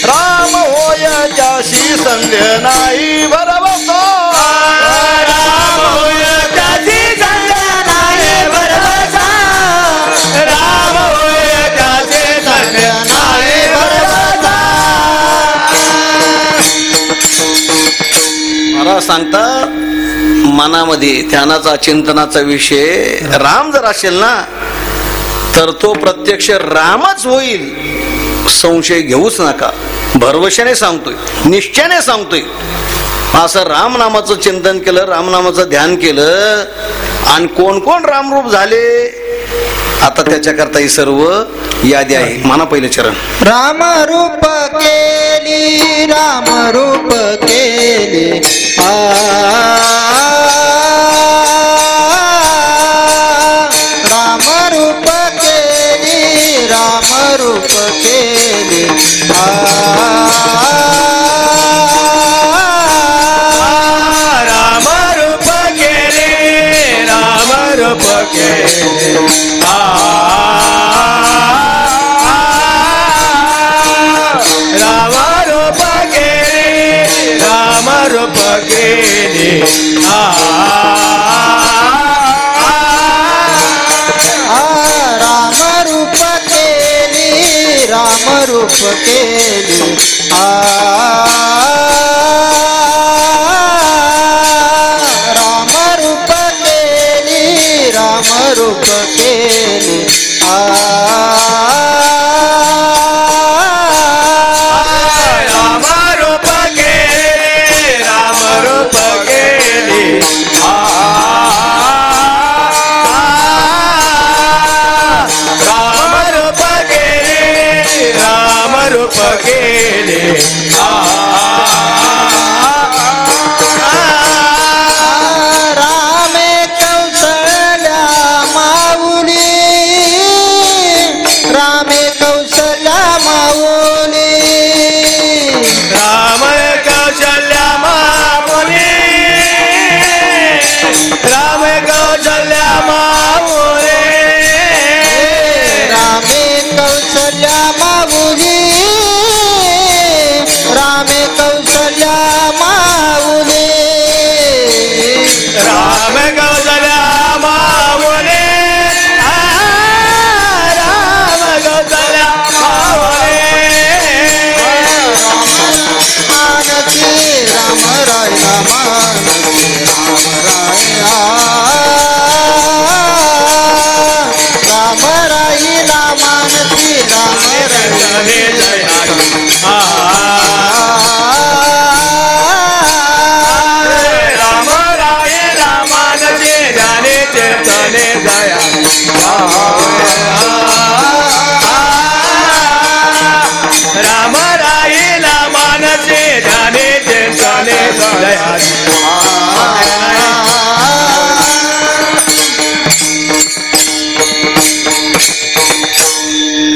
राम होय त्याशी संदेह नाही भरवसा राम होय त्याची संदेह नाही भरवसा राम होय त्याची संदेह नाही भरवसा मला सांगता मनामध्ये ध्यानाचा चिंतनाचा विषय राम जर असेल ना तर तो प्रत्यक्ष रामच होईल. संशय घेऊच नका. भरवशाने सांगतोय, निश्चयाने सांगतोय. असं रामनामाचं चिंतन केलं, रामनामाचं ध्यान केलं आणि कोण कोण रामरूप झाले आता त्याच्याकरता ही सर्व यादी आहे. म्हणा पहिले चरण. राम रूप केली राम रूप केली राम रूप केली राम रूप केली राम रूप केले राम रूप केले राम रूप केले राम रूप केले राम रूप केली राम रूप केली राम रूप केली राम रूप केली राम रूप केली राम रूप केली राम रूप केली राम रूप केली रामे कौशल्या माऊली रामे कौशल्या माऊली राम कौशल्या माऊली राम कौशल्या माऊली रामे कौशल्या माऊली रामे कौशल्या माऊली राम कौशल्या माऊली राम कौशल्या मानसी राम राय मानसी राम राय मानसी राम राम राय मानसी जाने चेतने दया राम राय मानसी जाने चेतने दया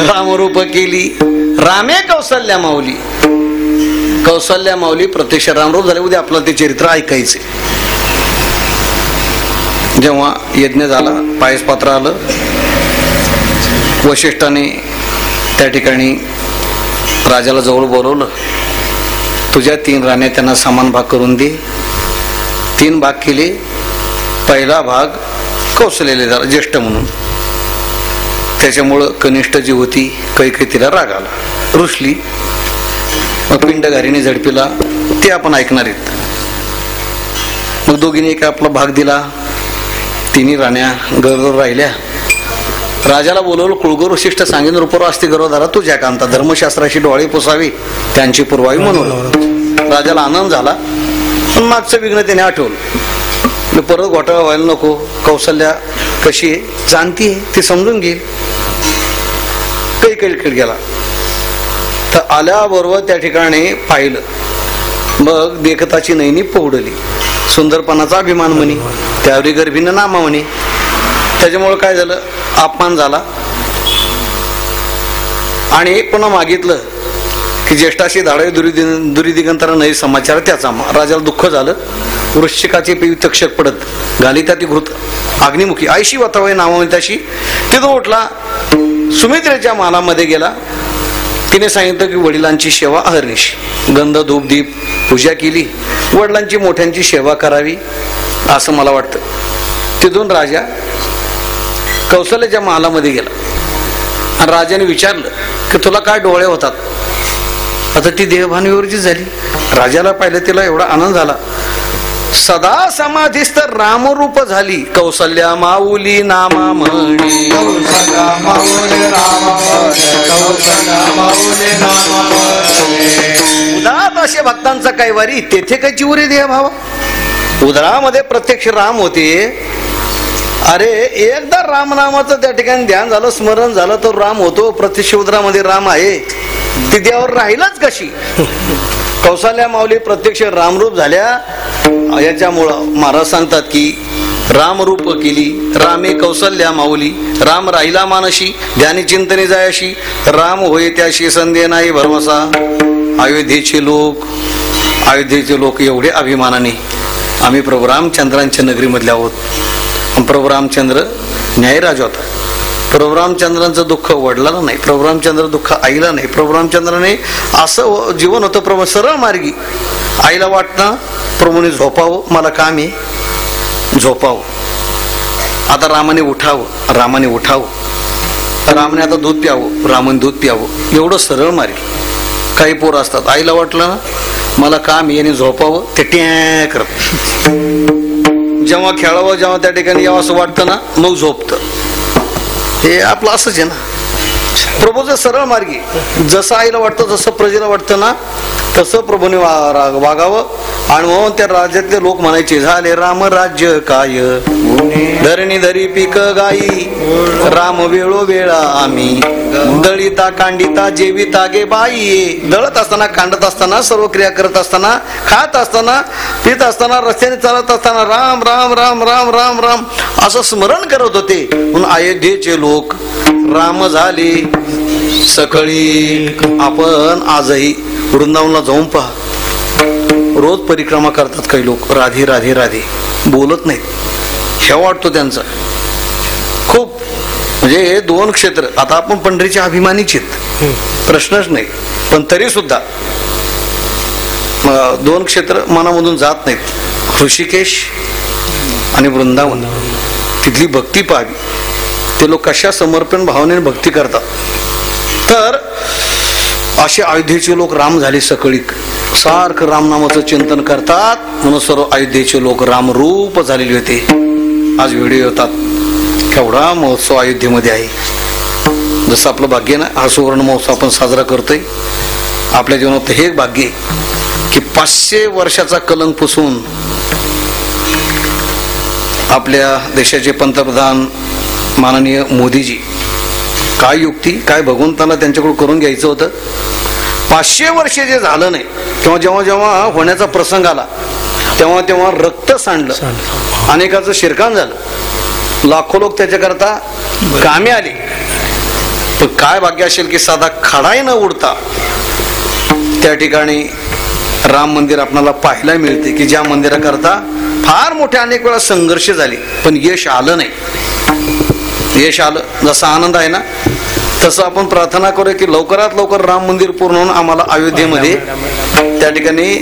रामरूप केली रामे कौशल्या माऊली. कौशल्या माऊली प्रत्यक्ष रामरूप झाले. उद्या आपलं ते चरित्र ऐकायचे. जेव्हा यज्ञ झाला, पायस पात्र आलं, वशिष्ठाने त्या ठिकाणी राजाला जवळ बोलवलं. तुझ्या 3 राण्या त्यांना समान भाग करून दे. 3 भाग केले. पहिला भाग कौशल्याला झाला ज्येष्ठ म्हणून. त्याच्यामुळं कनिष्ठ जी होती कैकेयी तिला राग आला, रुसली. मग पिंडघारीने झडपिला. ते आपण ऐकणार आहेत. मग दोघींनी एक आपला भाग दिला. 3 राण्या गरजवर राहिल्या. राजाला बोलवलं. कुळगुरू वशिष्ठ सांगेन रूपवर असते गर्वधारा तुझ्या कांता धर्मशास्त्राशी डोळे पुसावी त्यांची पुरवावी म्हणून. राजाला आनंद झाला. पण मागचं विघ्न त्याने आठवलं. परत घोटाळा व्हायला नको. कौशल्या कशी आहे जाणती आहे, ती समजून घेईल. सगळीकडे गेला. तर आल्याबरोबर त्या ठिकाणी पाहिलं, मग देखताची नैनी पोहडली, सुंदरपणाचा अभिमान म्हणे, त्यावरी गर्भीनं नामा म्हणे. त्याच्यामुळे काय झालं, अपमान झाला. आणि पुन्हा मागितलं की ज्येष्ठाशी धाडावी दुरीदिगंतरा नाही समाचार त्याचा. राजाला दुःख झालं. वृश्चिकाचे तक्षक पडत घाली त्या ती घृत अग्निमुखी आयशी वातावय नावाची तिथं उठला. सुमित्रेच्या मालामध्ये गेला. तिने सांगितलं की वडिलांची सेवा अहर्निशी, गंध धूप दीप पूजा केली, वडिलांची मोठ्यांची सेवा करावी असं मला वाटतं. तिथून राजा कौशल्याच्या महालामध्ये गेला आणि राजाने विचारलं की तुला काय डोळे होतात. आता ती देहभानविवरची झाली. राजाला पाहिलं, तिला एवढा आनंद झाला. सदा समाधीस्थ रामरूप झाली, कौसल्या माऊली नामा म्हणी. उदात असे भक्तांचा कैवारी, तेथे काय चिवरी देह भावा. उदरामध्ये प्रत्यक्ष राम होते. अरे एकदा रामनामाचं त्या ठिकाणी ध्यान झालं, स्मरण झालं तर राम होतो. प्रत्यक्ष उदरामध्ये राम आहे, ती देवावर राहिलाच कशी. कौशल्या माऊली प्रत्यक्ष रामरूप झाल्या. याच्यामुळं महाराज सांगतात की रामरूप केली रामे कौशल्या माऊली, राम राहिला मानशी, ध्यानी चिंतने जायशी, राम होय त्याशी संदेह नाही भरवसा. अयोध्येचे लोक एवढे अभिमानाने आम्ही प्रभू रामचंद्रांच्या नगरीमधले आहोत. प्रभू रामचंद्र न्यायराज होता. प्रभू रामचंद्रांचं दुःख वडिलाला नाही, प्रभू रामचंद्र दुःख आईला नाही. प्रभू रामचंद्राने असं जीवन होतं, प्रभू सरळ मार्गी. आईला वाटतं प्रभूने झोपावं, मला काम आहे, झोपावं. आता रामाने उठावं, रामाने आता दूध प्यावं, रामाने दूध प्यावं. एवढं सरळ मार्गी. काही पोरं असतात, आईला वाटलं ना मला काम याने झोपावं, ते ट्या करत. जेव्हा खेळावं, जेव्हा त्या ठिकाणी यावं असं वाटतं ना, मग झोपतं. हे आपलं असंच आहे ना. प्रभूचं सरळ मार्गी. जसं आईला वाटतं, जसं प्रजेला वाटतं ना, तसं प्रभूने वागावं. आणि म्हणून त्या राज्यातले लोक म्हणायचे, झाले राम राज्य काय, धरणी धरी पीक गाई, राम वेळोवेळा आम्ही, दळिता कांडिता जेविता गे बाई. दळत असताना, कांडत असताना, सर्व क्रिया करत असताना, खात असताना, पित असताना, रस्त्याने चालत असताना राम राम राम राम राम राम असं स्मरण करत होते. म्हणून अयोध्येचे लोक राम झाले सकाळी. आपण आजही वृंदावनला जाऊन पहा, रोज परिक्रमा करतात काही लोक, राधे राधे राधे बोलत नाहीत. हे वाटतो त्यांचा खूप. म्हणजे दोन क्षेत्र. आता आपण पंढरीच्या अभिमानीच आहेत, प्रश्नच नाही. पण तरी सुद्धा दोन क्षेत्र मनामधून जात नाहीत, ऋषिकेश आणि वृंदावन. तिथली भक्ती पाहावी, ते लोक कशा समर्पण भावनेने भक्ती करतात. तर असे अयोध्येचे लोक राम झाले सकळीक, सारखं रामनामाचं चिंतन करतात. म्हणून सर्व अयोध्येचे लोक रामरूप झालेले होते. आज व्हिडिओ येतात, केवढा महोत्सव अयोध्येमध्ये आहे. जसं आपलं भाग्य ना, हा सुवर्ण महोत्सव आपण साजरा करतोय. आपल्या जीवनात हे भाग्य की 500 वर्षाचा कलंक पुसून आपल्या देशाचे पंतप्रधान माननीय मोदीजी, काय युक्ती, काय भगवंताला त्यांच्याकडून करून घ्यायचं होतं. 500 वर्षे जे झालं नाही, तेव्हा जेव्हा जेव्हा होण्याचा प्रसंग आला तेव्हा तेव्हा रक्त सांडलं, अनेकाचं शिरकाण झालं, लाखो लोक त्याच्याकरता कामे आले. पण काय भाग्य असेल की साधा खडाही न उडता त्या ठिकाणी राम मंदिर आपल्याला पाहायला मिळते, की ज्या मंदिराकरता फार मोठ्या अनेक वेळा संघर्ष झाले पण यश आलं नाही. यश आलं, जसा आनंद आहे ना तसं आपण प्रार्थना करूया की लवकरात लवकर राम मंदिर पूर्ण होऊन आम्हाला अयोध्येमध्ये त्या ठिकाणी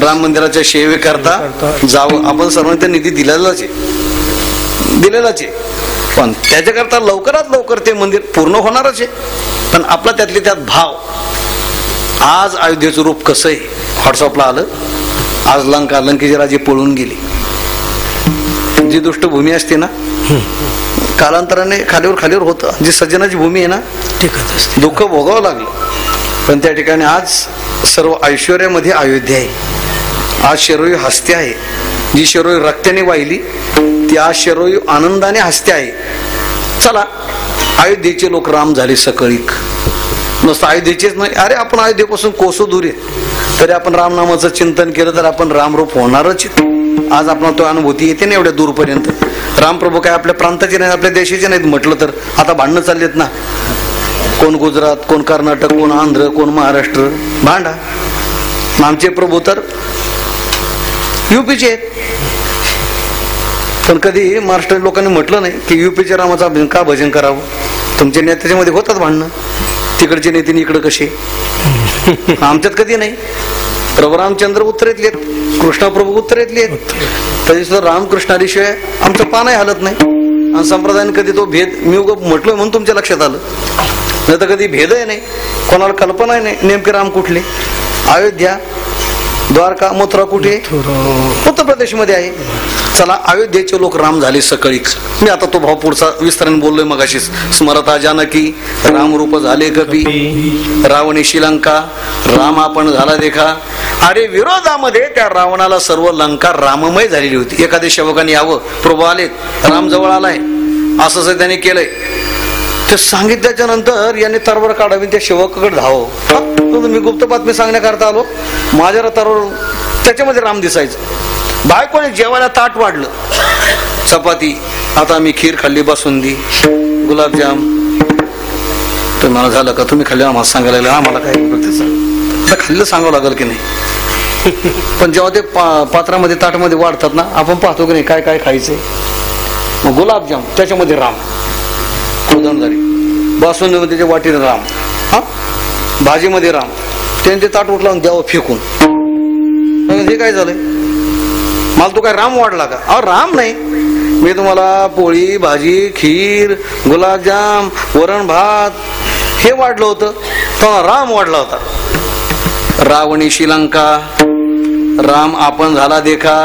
राम मंदिराच्या सेवेकरता जावं. आपण सर्वांनी त्या निधी दिलेलाच आहे, पण त्याच्याकरता लवकरात लवकर ते मंदिर पूर्ण होणारच आहे. पण आपला त्यातले त्यात भाव. आज अयोध्येचं रूप कसं आहे व्हॉट्सअपला आलं. आज लंकेचे राजे पळून गेले. जी दुष्टभूमी असते ना कालांतराने खालीवर होतं. जी सज्जनाची भूमी आहे ना टिकत असते, दुःख भोगावं लागलं. पण त्या ठिकाणी आज सर्व ऐश्वर्यामध्ये अयोध्या आहे. आज शिरोई हसते आहे. जी शिरोई रक्ताने वाहिली ती आज शिरोई आनंदाने हसते आहे. चला, अयोध्येचे लोक राम झाले सकळीक. नुसतं अयोध्येचेच नाही, अरे आपण अयोध्येपासून कोसो दूर आहे तरी आपण रामनामाचं चिंतन केलं तर आपण रामरूप होणारच. आज आपला तो अनुभूती येते ना एवढ्या दूरपर्यंत. रामप्रभू काय आपल्या प्रांताचे नाही, आपल्या देशाचे नाहीत म्हटलं तर. आता भांडणं चाललेत ना, कोण गुजरात, कोण कर्नाटक, कोण आंध्र, कोण महाराष्ट्र, भांडा. आमचे प्रभू तर युपीचे आहेत. पण कधी महाराष्ट्र लोकांनी म्हटलं नाही की युपीच्या रामाचं का भजन करावं. तुमच्या नेत्याच्यामध्ये होतात भांडणं, तिकडचे नेते इकडं कसे. आमच्यात कधी नाही. प्रभू रामचंद्र उत्तरेतले आहेत, कृष्णाप्रभू उत्तरेतले आहेत. तरी सुद्धा रामकृष्णाशिवाय आमचं पानही हलत नाही. आणि संप्रदायाने कधी तो भेद मी म्हटलोय म्हणून तुमच्या लक्षात आलं, नाही तर कधी भेदही नाही, कोणाला कल्पना नाही नेमके राम कुठले. अयोध्या, द्वारका, मथुरा कुठे? उत्तर प्रदेश मध्ये आहे. चला, अयोध्येचे लोक राम झाले सकळीच. मी आता तो भाव पुढचा विस्ताराने बोललोय मगाशीच. स्मरता जानकी रामरूप झाले कपी, रावणेशी लंका राम आपण झाला देखा. अरे विरोधामध्ये त्या रावणाला सर्व लंका राममय झालेली होती. एखाद्या सेवकाने यावं, प्रभू आलेत, राम जवळ आलाय, असं त्याने केलंय. ते सांगितल्याच्या नंतर याने तरवर काढावी, त्या सेवकाकडे धावं. मी गुप्त बातमी सांगण्याकरता आलो, माझ्या तरवर त्याच्यामध्ये राम दिसायचं. बायकोने जेवायला ताट वाढलं, चपाती, आता मी खीर खाल्ली, बासुंदी, गुलाबजाम. तर मला झालं का तुम्ही खाल्ली, आम्हाला सांगायला लागलं. आम्हाला काय खाल्लं सांगावं लागेल की नाही. पण जेव्हा ते पात्रामध्ये ताटामध्ये वाढतात ना, आपण पाहतो की नाही काय काय खायचंय. मग गुलाबजाम त्याच्यामध्ये राम, कोदंडधारी, बासुंदीमध्ये वाटीने राम, हा भाजीमध्ये राम. त्यांचे ताट उठला द्यावं फेकून. हे काय झालंय, मला तो काय राम वाढला का? अहो राम नाही, मी तुम्हाला पोळी भाजी खीर गुलाबजाम वरण भात हे वाढलं होतं, तेव्हा राम वाढला होता. रावणी श्रीलंका राम आपण झाला देखा.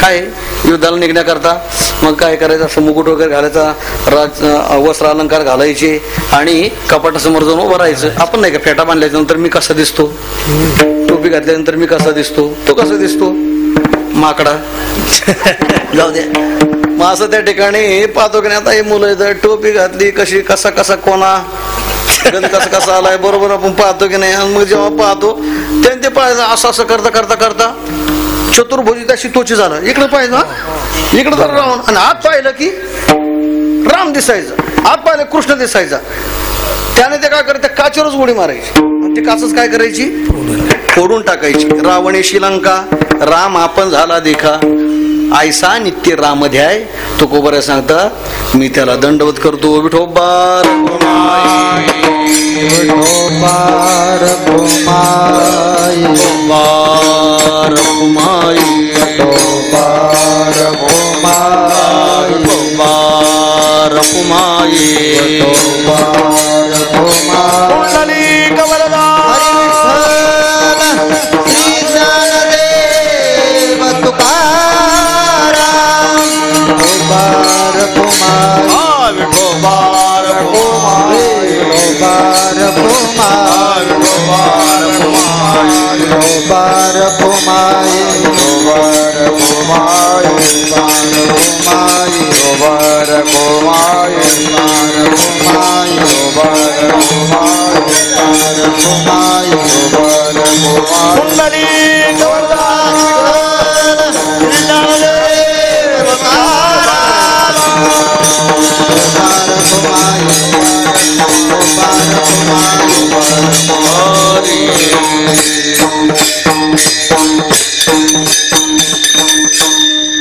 काय युद्धाला निघण्याकरता मग काय करायचं, असं मुकुट वगैरे घालायचा, वस्त्र अलंकार घालायचे आणि कपाटासमोर जाऊन उभं राहायचं. आपण नाही का फेटा बांधल्यानंतर मी कसा दिसतो, टोपी घातल्यानंतर मी कसा दिसतो, तो कसा दिसतो माकडा. जाऊ दे. मग असं त्या ठिकाणी पाहतो की नाही, आता हे मुलं टोपी घातली कशी, कसा कसा कोणा कसा कसा आलाय बरोबर आपण पाहतो की नाही. मग जेव्हा पाहतो त्यांनी ते पाहायचं, असं असं करता करता करता चतुर्भुजी त्याशी तोची झालं. इकडे पाहिजे, इकडे तर रावण, आणि आत पाहिलं की राम दिसायचं, आत पाहिलं कृष्ण दिसायचा. त्याने ते काय करायचं, काचेवरच उडी मारायची आणि ते काचच काय करायची, फोडून टाकायची. रावणे श्रीलंका राम आपण झाला देखा. आयसा नित्य रामध्याय तुकोबऱ्या सांगता, मी त्याला दंडवत करतो. विठोबार विठोबार भूमाई, विठोबार भूमाई, विठोबार भूमाई, विठोबार भूमाई, विठोबार भूमाई. कुंडली कवरदा श्री ज्ञानदेव तुकाराम. विठोबार भूमाई, विठोबार भूमाई, विठोबार भूमाई, विठोबार भूमाई, विठोबार भूमाई, विठोबार भूमाई, विठोबार भूमाई, विठोबार भूमाई, विठोबार भूमाई, विठोबार भूमाई, विठोबार भूमाई. कुंडली कवरदा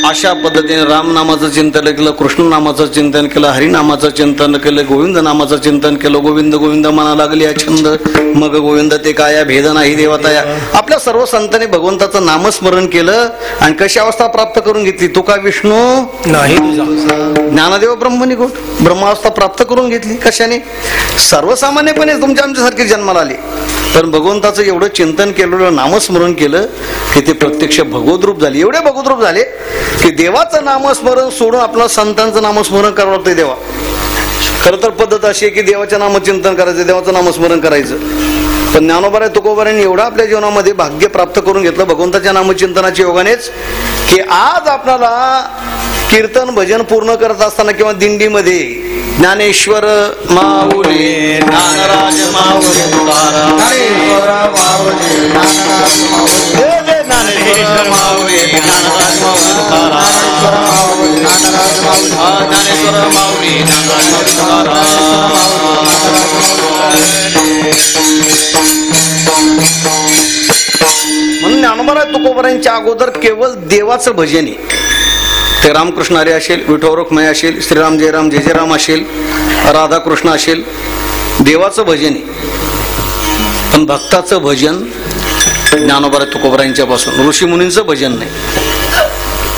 अशा पद्धतीने रामनामाचं चिंतन केलं, कृष्ण नामाचं चिंतन केलं, हरिनामाचं चिंतन केलं, गोविंद नामाचं चिंतन केलं. गोविंद गोविंद म्हणा लागली छंद, मग गोविंद ते काय भेद नाही देवताया. आपल्या सर्व संतांनी भगवंताचं नामस्मरण केलं आणि कशी अवस्था प्राप्त करून घेतली. तो का विष्णू नाही, ज्ञानदेव ब्रह्मनिगोट ब्रह्मावस्था प्राप्त करून घेतली. कशाने? सर्वसामान्यपणे तुमच्या आमच्यासारखे जन्माला आले, पण भगवंताचं एवढं चिंतन केलं, नामस्मरण केलं की ते प्रत्यक्ष भगवद्रूप झाले. एवढे भगवद्रूप झाले की देवाचं नामस्मरण सोडून आपलं संतांचं नामस्मरण करावं लागतं. देवा खरं तर पद्धत अशी आहे की देवाचं नामचिंतन करायचं, देवाचं नामस्मरण करायचं. पण ज्ञानोबा तुकोबारांनी एवढं आपल्या जीवनामध्ये भाग्य प्राप्त करून घेतलं भगवंताच्या नामचिंतनाच्या योगानेच की आज आपल्याला कीर्तन भजन पूर्ण करत असताना किंवा दिंडीमध्ये ज्ञानेश्वर माऊली ज्ञानराज माऊली तुकाराम ज्ञानेश्वर माऊली ज्ञानराज माऊली ज्ञानेश्वर माऊली ज्ञानराज माऊली तुकाराम ज्ञानराज माऊली ज्ञानेश्वर माऊली ज्ञानराज माऊली तुकाराम म्हणून ज्ञानोबा तुकोबरांच्या अगोदर केवळ देवाचं भजन आहे. ते रामकृष्ण हरी असेल, विठोबा रुक्माई असेल, श्रीराम जयराम जय जयराम असेल, राधाकृष्ण असेल, देवाचं भजन आहे. पण भक्ताचं भजन ज्ञानोबा तुकोबरांच्या पासून, ऋषी मुनींचं भजन नाही.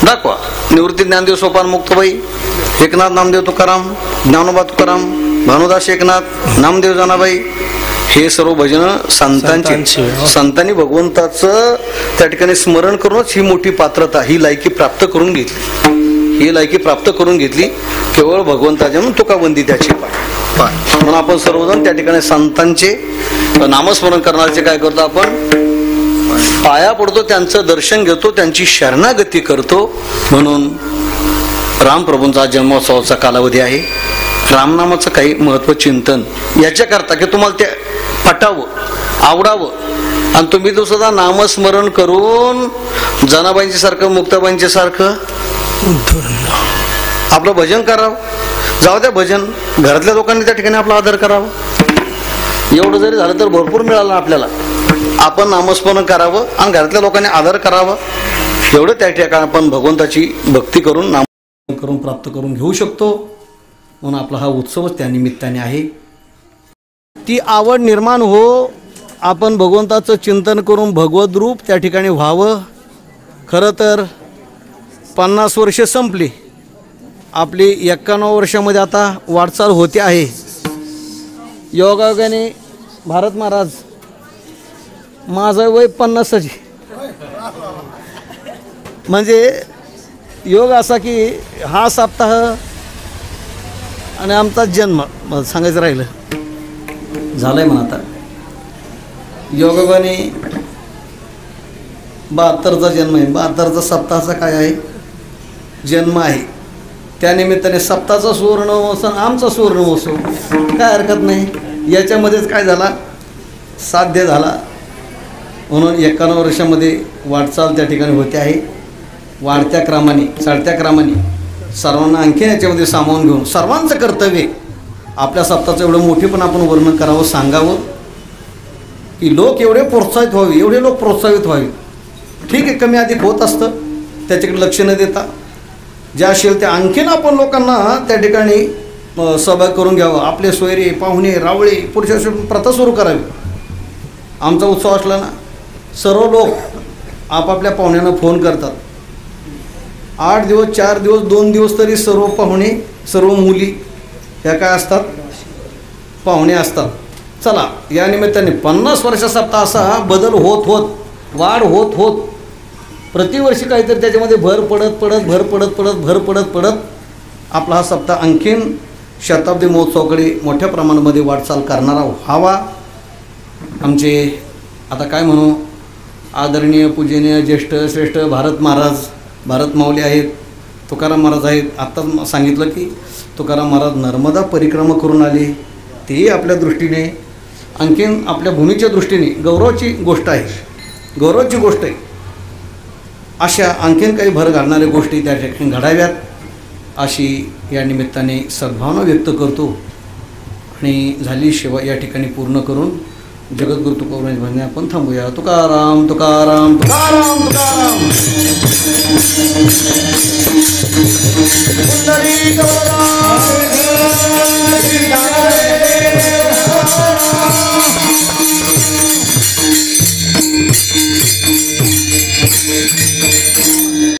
दाखवा. निवृत्ती ज्ञानदेव सोपान मुक्तबाई, एकनाथ नामदेव तुकाराम, ज्ञानोबा तुकाराम, भानुदास एकनाथ, नामदेव जनाबाई, हे सर्व भजन संतांची. संतांनी भगवंताचं त्या ठिकाणी स्मरण करूनच ही मोठी पात्रता, ही लायकी प्राप्त करून घेतली. ही लायकी प्राप्त करून घेतली केवळ भगवंताच्या म्हणून तुकाबंदी त्याची. म्हणून आपण सर्वजण त्या ठिकाणी संतांचे नामस्मरण करण्याचे काय करतो, आपण पाया पडतो, त्यांचं दर्शन घेतो, त्यांची शरणागती करतो. म्हणून रामप्रभूंचा जन्मोत्सवाचा कालावधी आहे. रामनामाचं काही महत्व चिंतन याच्याकरता की तुम्हाला ते पटावं, आवडावं, आणि तुम्ही तो सुद्धा नामस्मरण करून जनाबाईंच्या सारखं, मुक्ताबाईंच्या सारखं आपलं भजन करावं. जाऊ द्या भजन, घरातल्या लोकांनी त्या ठिकाणी आपला आदर करावा. एवढं जरी झालं तर भरपूर मिळालं आपल्याला. आपण नामस्मरण करावं आणि घरातल्या लोकांनी आदर करावा. एवढं त्या ठिकाणी आपण भगवंताची भक्ती करून नाम करून प्राप्त करून घेऊ शकतो. म्हणून आपला हा उत्सवच त्या निमित्ताने आहे. ती आवड निर्माण हो, आपण भगवंताचं चिंतन करून भगवत रूप त्या ठिकाणी व्हावं. खरं तर 50 वर्षे संपली, आपली 51 वर्षामध्ये आता वाटचाल होते आहे. योगायोगाने भारत महाराज, माझं वय 50च, म्हणजे योग असा की हा सप्ताह आणि आमचा जन्म सांगायचं राहिलं झालंय म्हणा. आता योगायोगाने 72चा जन्म आहे, 72चा सप्ताहाचा काय आहे, जन्म आहे. त्यानिमित्ताने सप्ताहाचा सुवर्ण महोत्सव, आमचा सुवर्ण महोत्सव, काय हरकत नाही. याच्यामध्येच काय झाला, साध्य झाला. म्हणून 51 वर्षामध्ये वाटचाल त्या ठिकाणी होते आहे. वाढत्या क्रमाने, चढत्या क्रमाने सर्वांना आणखीन याच्यामध्ये सामावून घेऊन सर्वांचं कर्तव्य आपल्या सप्ताहाचं एवढं मोठेपण आपण वर्णन करावं, सांगावं की लोक एवढे प्रोत्साहित व्हावे, एवढे लोक प्रोत्साहित व्हावे. ठीक आहे, कमी अधिक होत असतं, त्याच्याकडे लक्ष न देता ज्या असेल त्या आणखीन आपण लोकांना त्या ठिकाणी सहभाग करून घ्यावं. आपले सोयरे, पाहुणे, रावळे, पुढच्या वर्षी प्रथा सुरू करावी. आमचा उत्सव असला ना, सर्व लोक आपापल्या पाहुण्यांना फोन करतात. 8 दिवस, 4 दिवस, 2 दिवस तरी सर्व पाहुणे, सर्व मुली ह्या काय असतात, पाहुणे असतात. चला, या निमित्ताने 50 वर्षा सप्ताह असा बदल होत होत, वाढ होत होत, प्रतिवर्षी काहीतरी त्याच्यामध्ये भर पडत पडत, भर पडत पडत, भर पडत पडत आपला हा सप्ताह आणखीन शताब्दी महोत्सवाकडे मोठ्या प्रमाणामध्ये वाटचाल करणारा व्हावा. आमचे आता काय म्हणू, आदरणीय पूजनीय ज्येष्ठ श्रेष्ठ भारत महाराज, भारत माऊली आहेत, तुकाराम महाराज आहेत. आत्ताच सांगितलं की तुकाराम महाराज नर्मदा परिक्रमा करून आले. तेही आपल्या दृष्टीने आणखीन आपल्या भूमीच्या दृष्टीने गौरवाची गोष्ट आहे, गौरवाची गोष्ट आहे. अशा आणखीन काही भर घालणाऱ्या गोष्टी त्या ठिकाणी घडाव्यात अशी या निमित्ताने सद्भावना व्यक्त करतो. आणि झाली सेवा या ठिकाणी पूर्ण करून जगद्गुरु तुकोबराज भजने आपण थांबूया. तुकाराम तुकाराम तुकाराम तुकाराम. पुंडलिक वरदा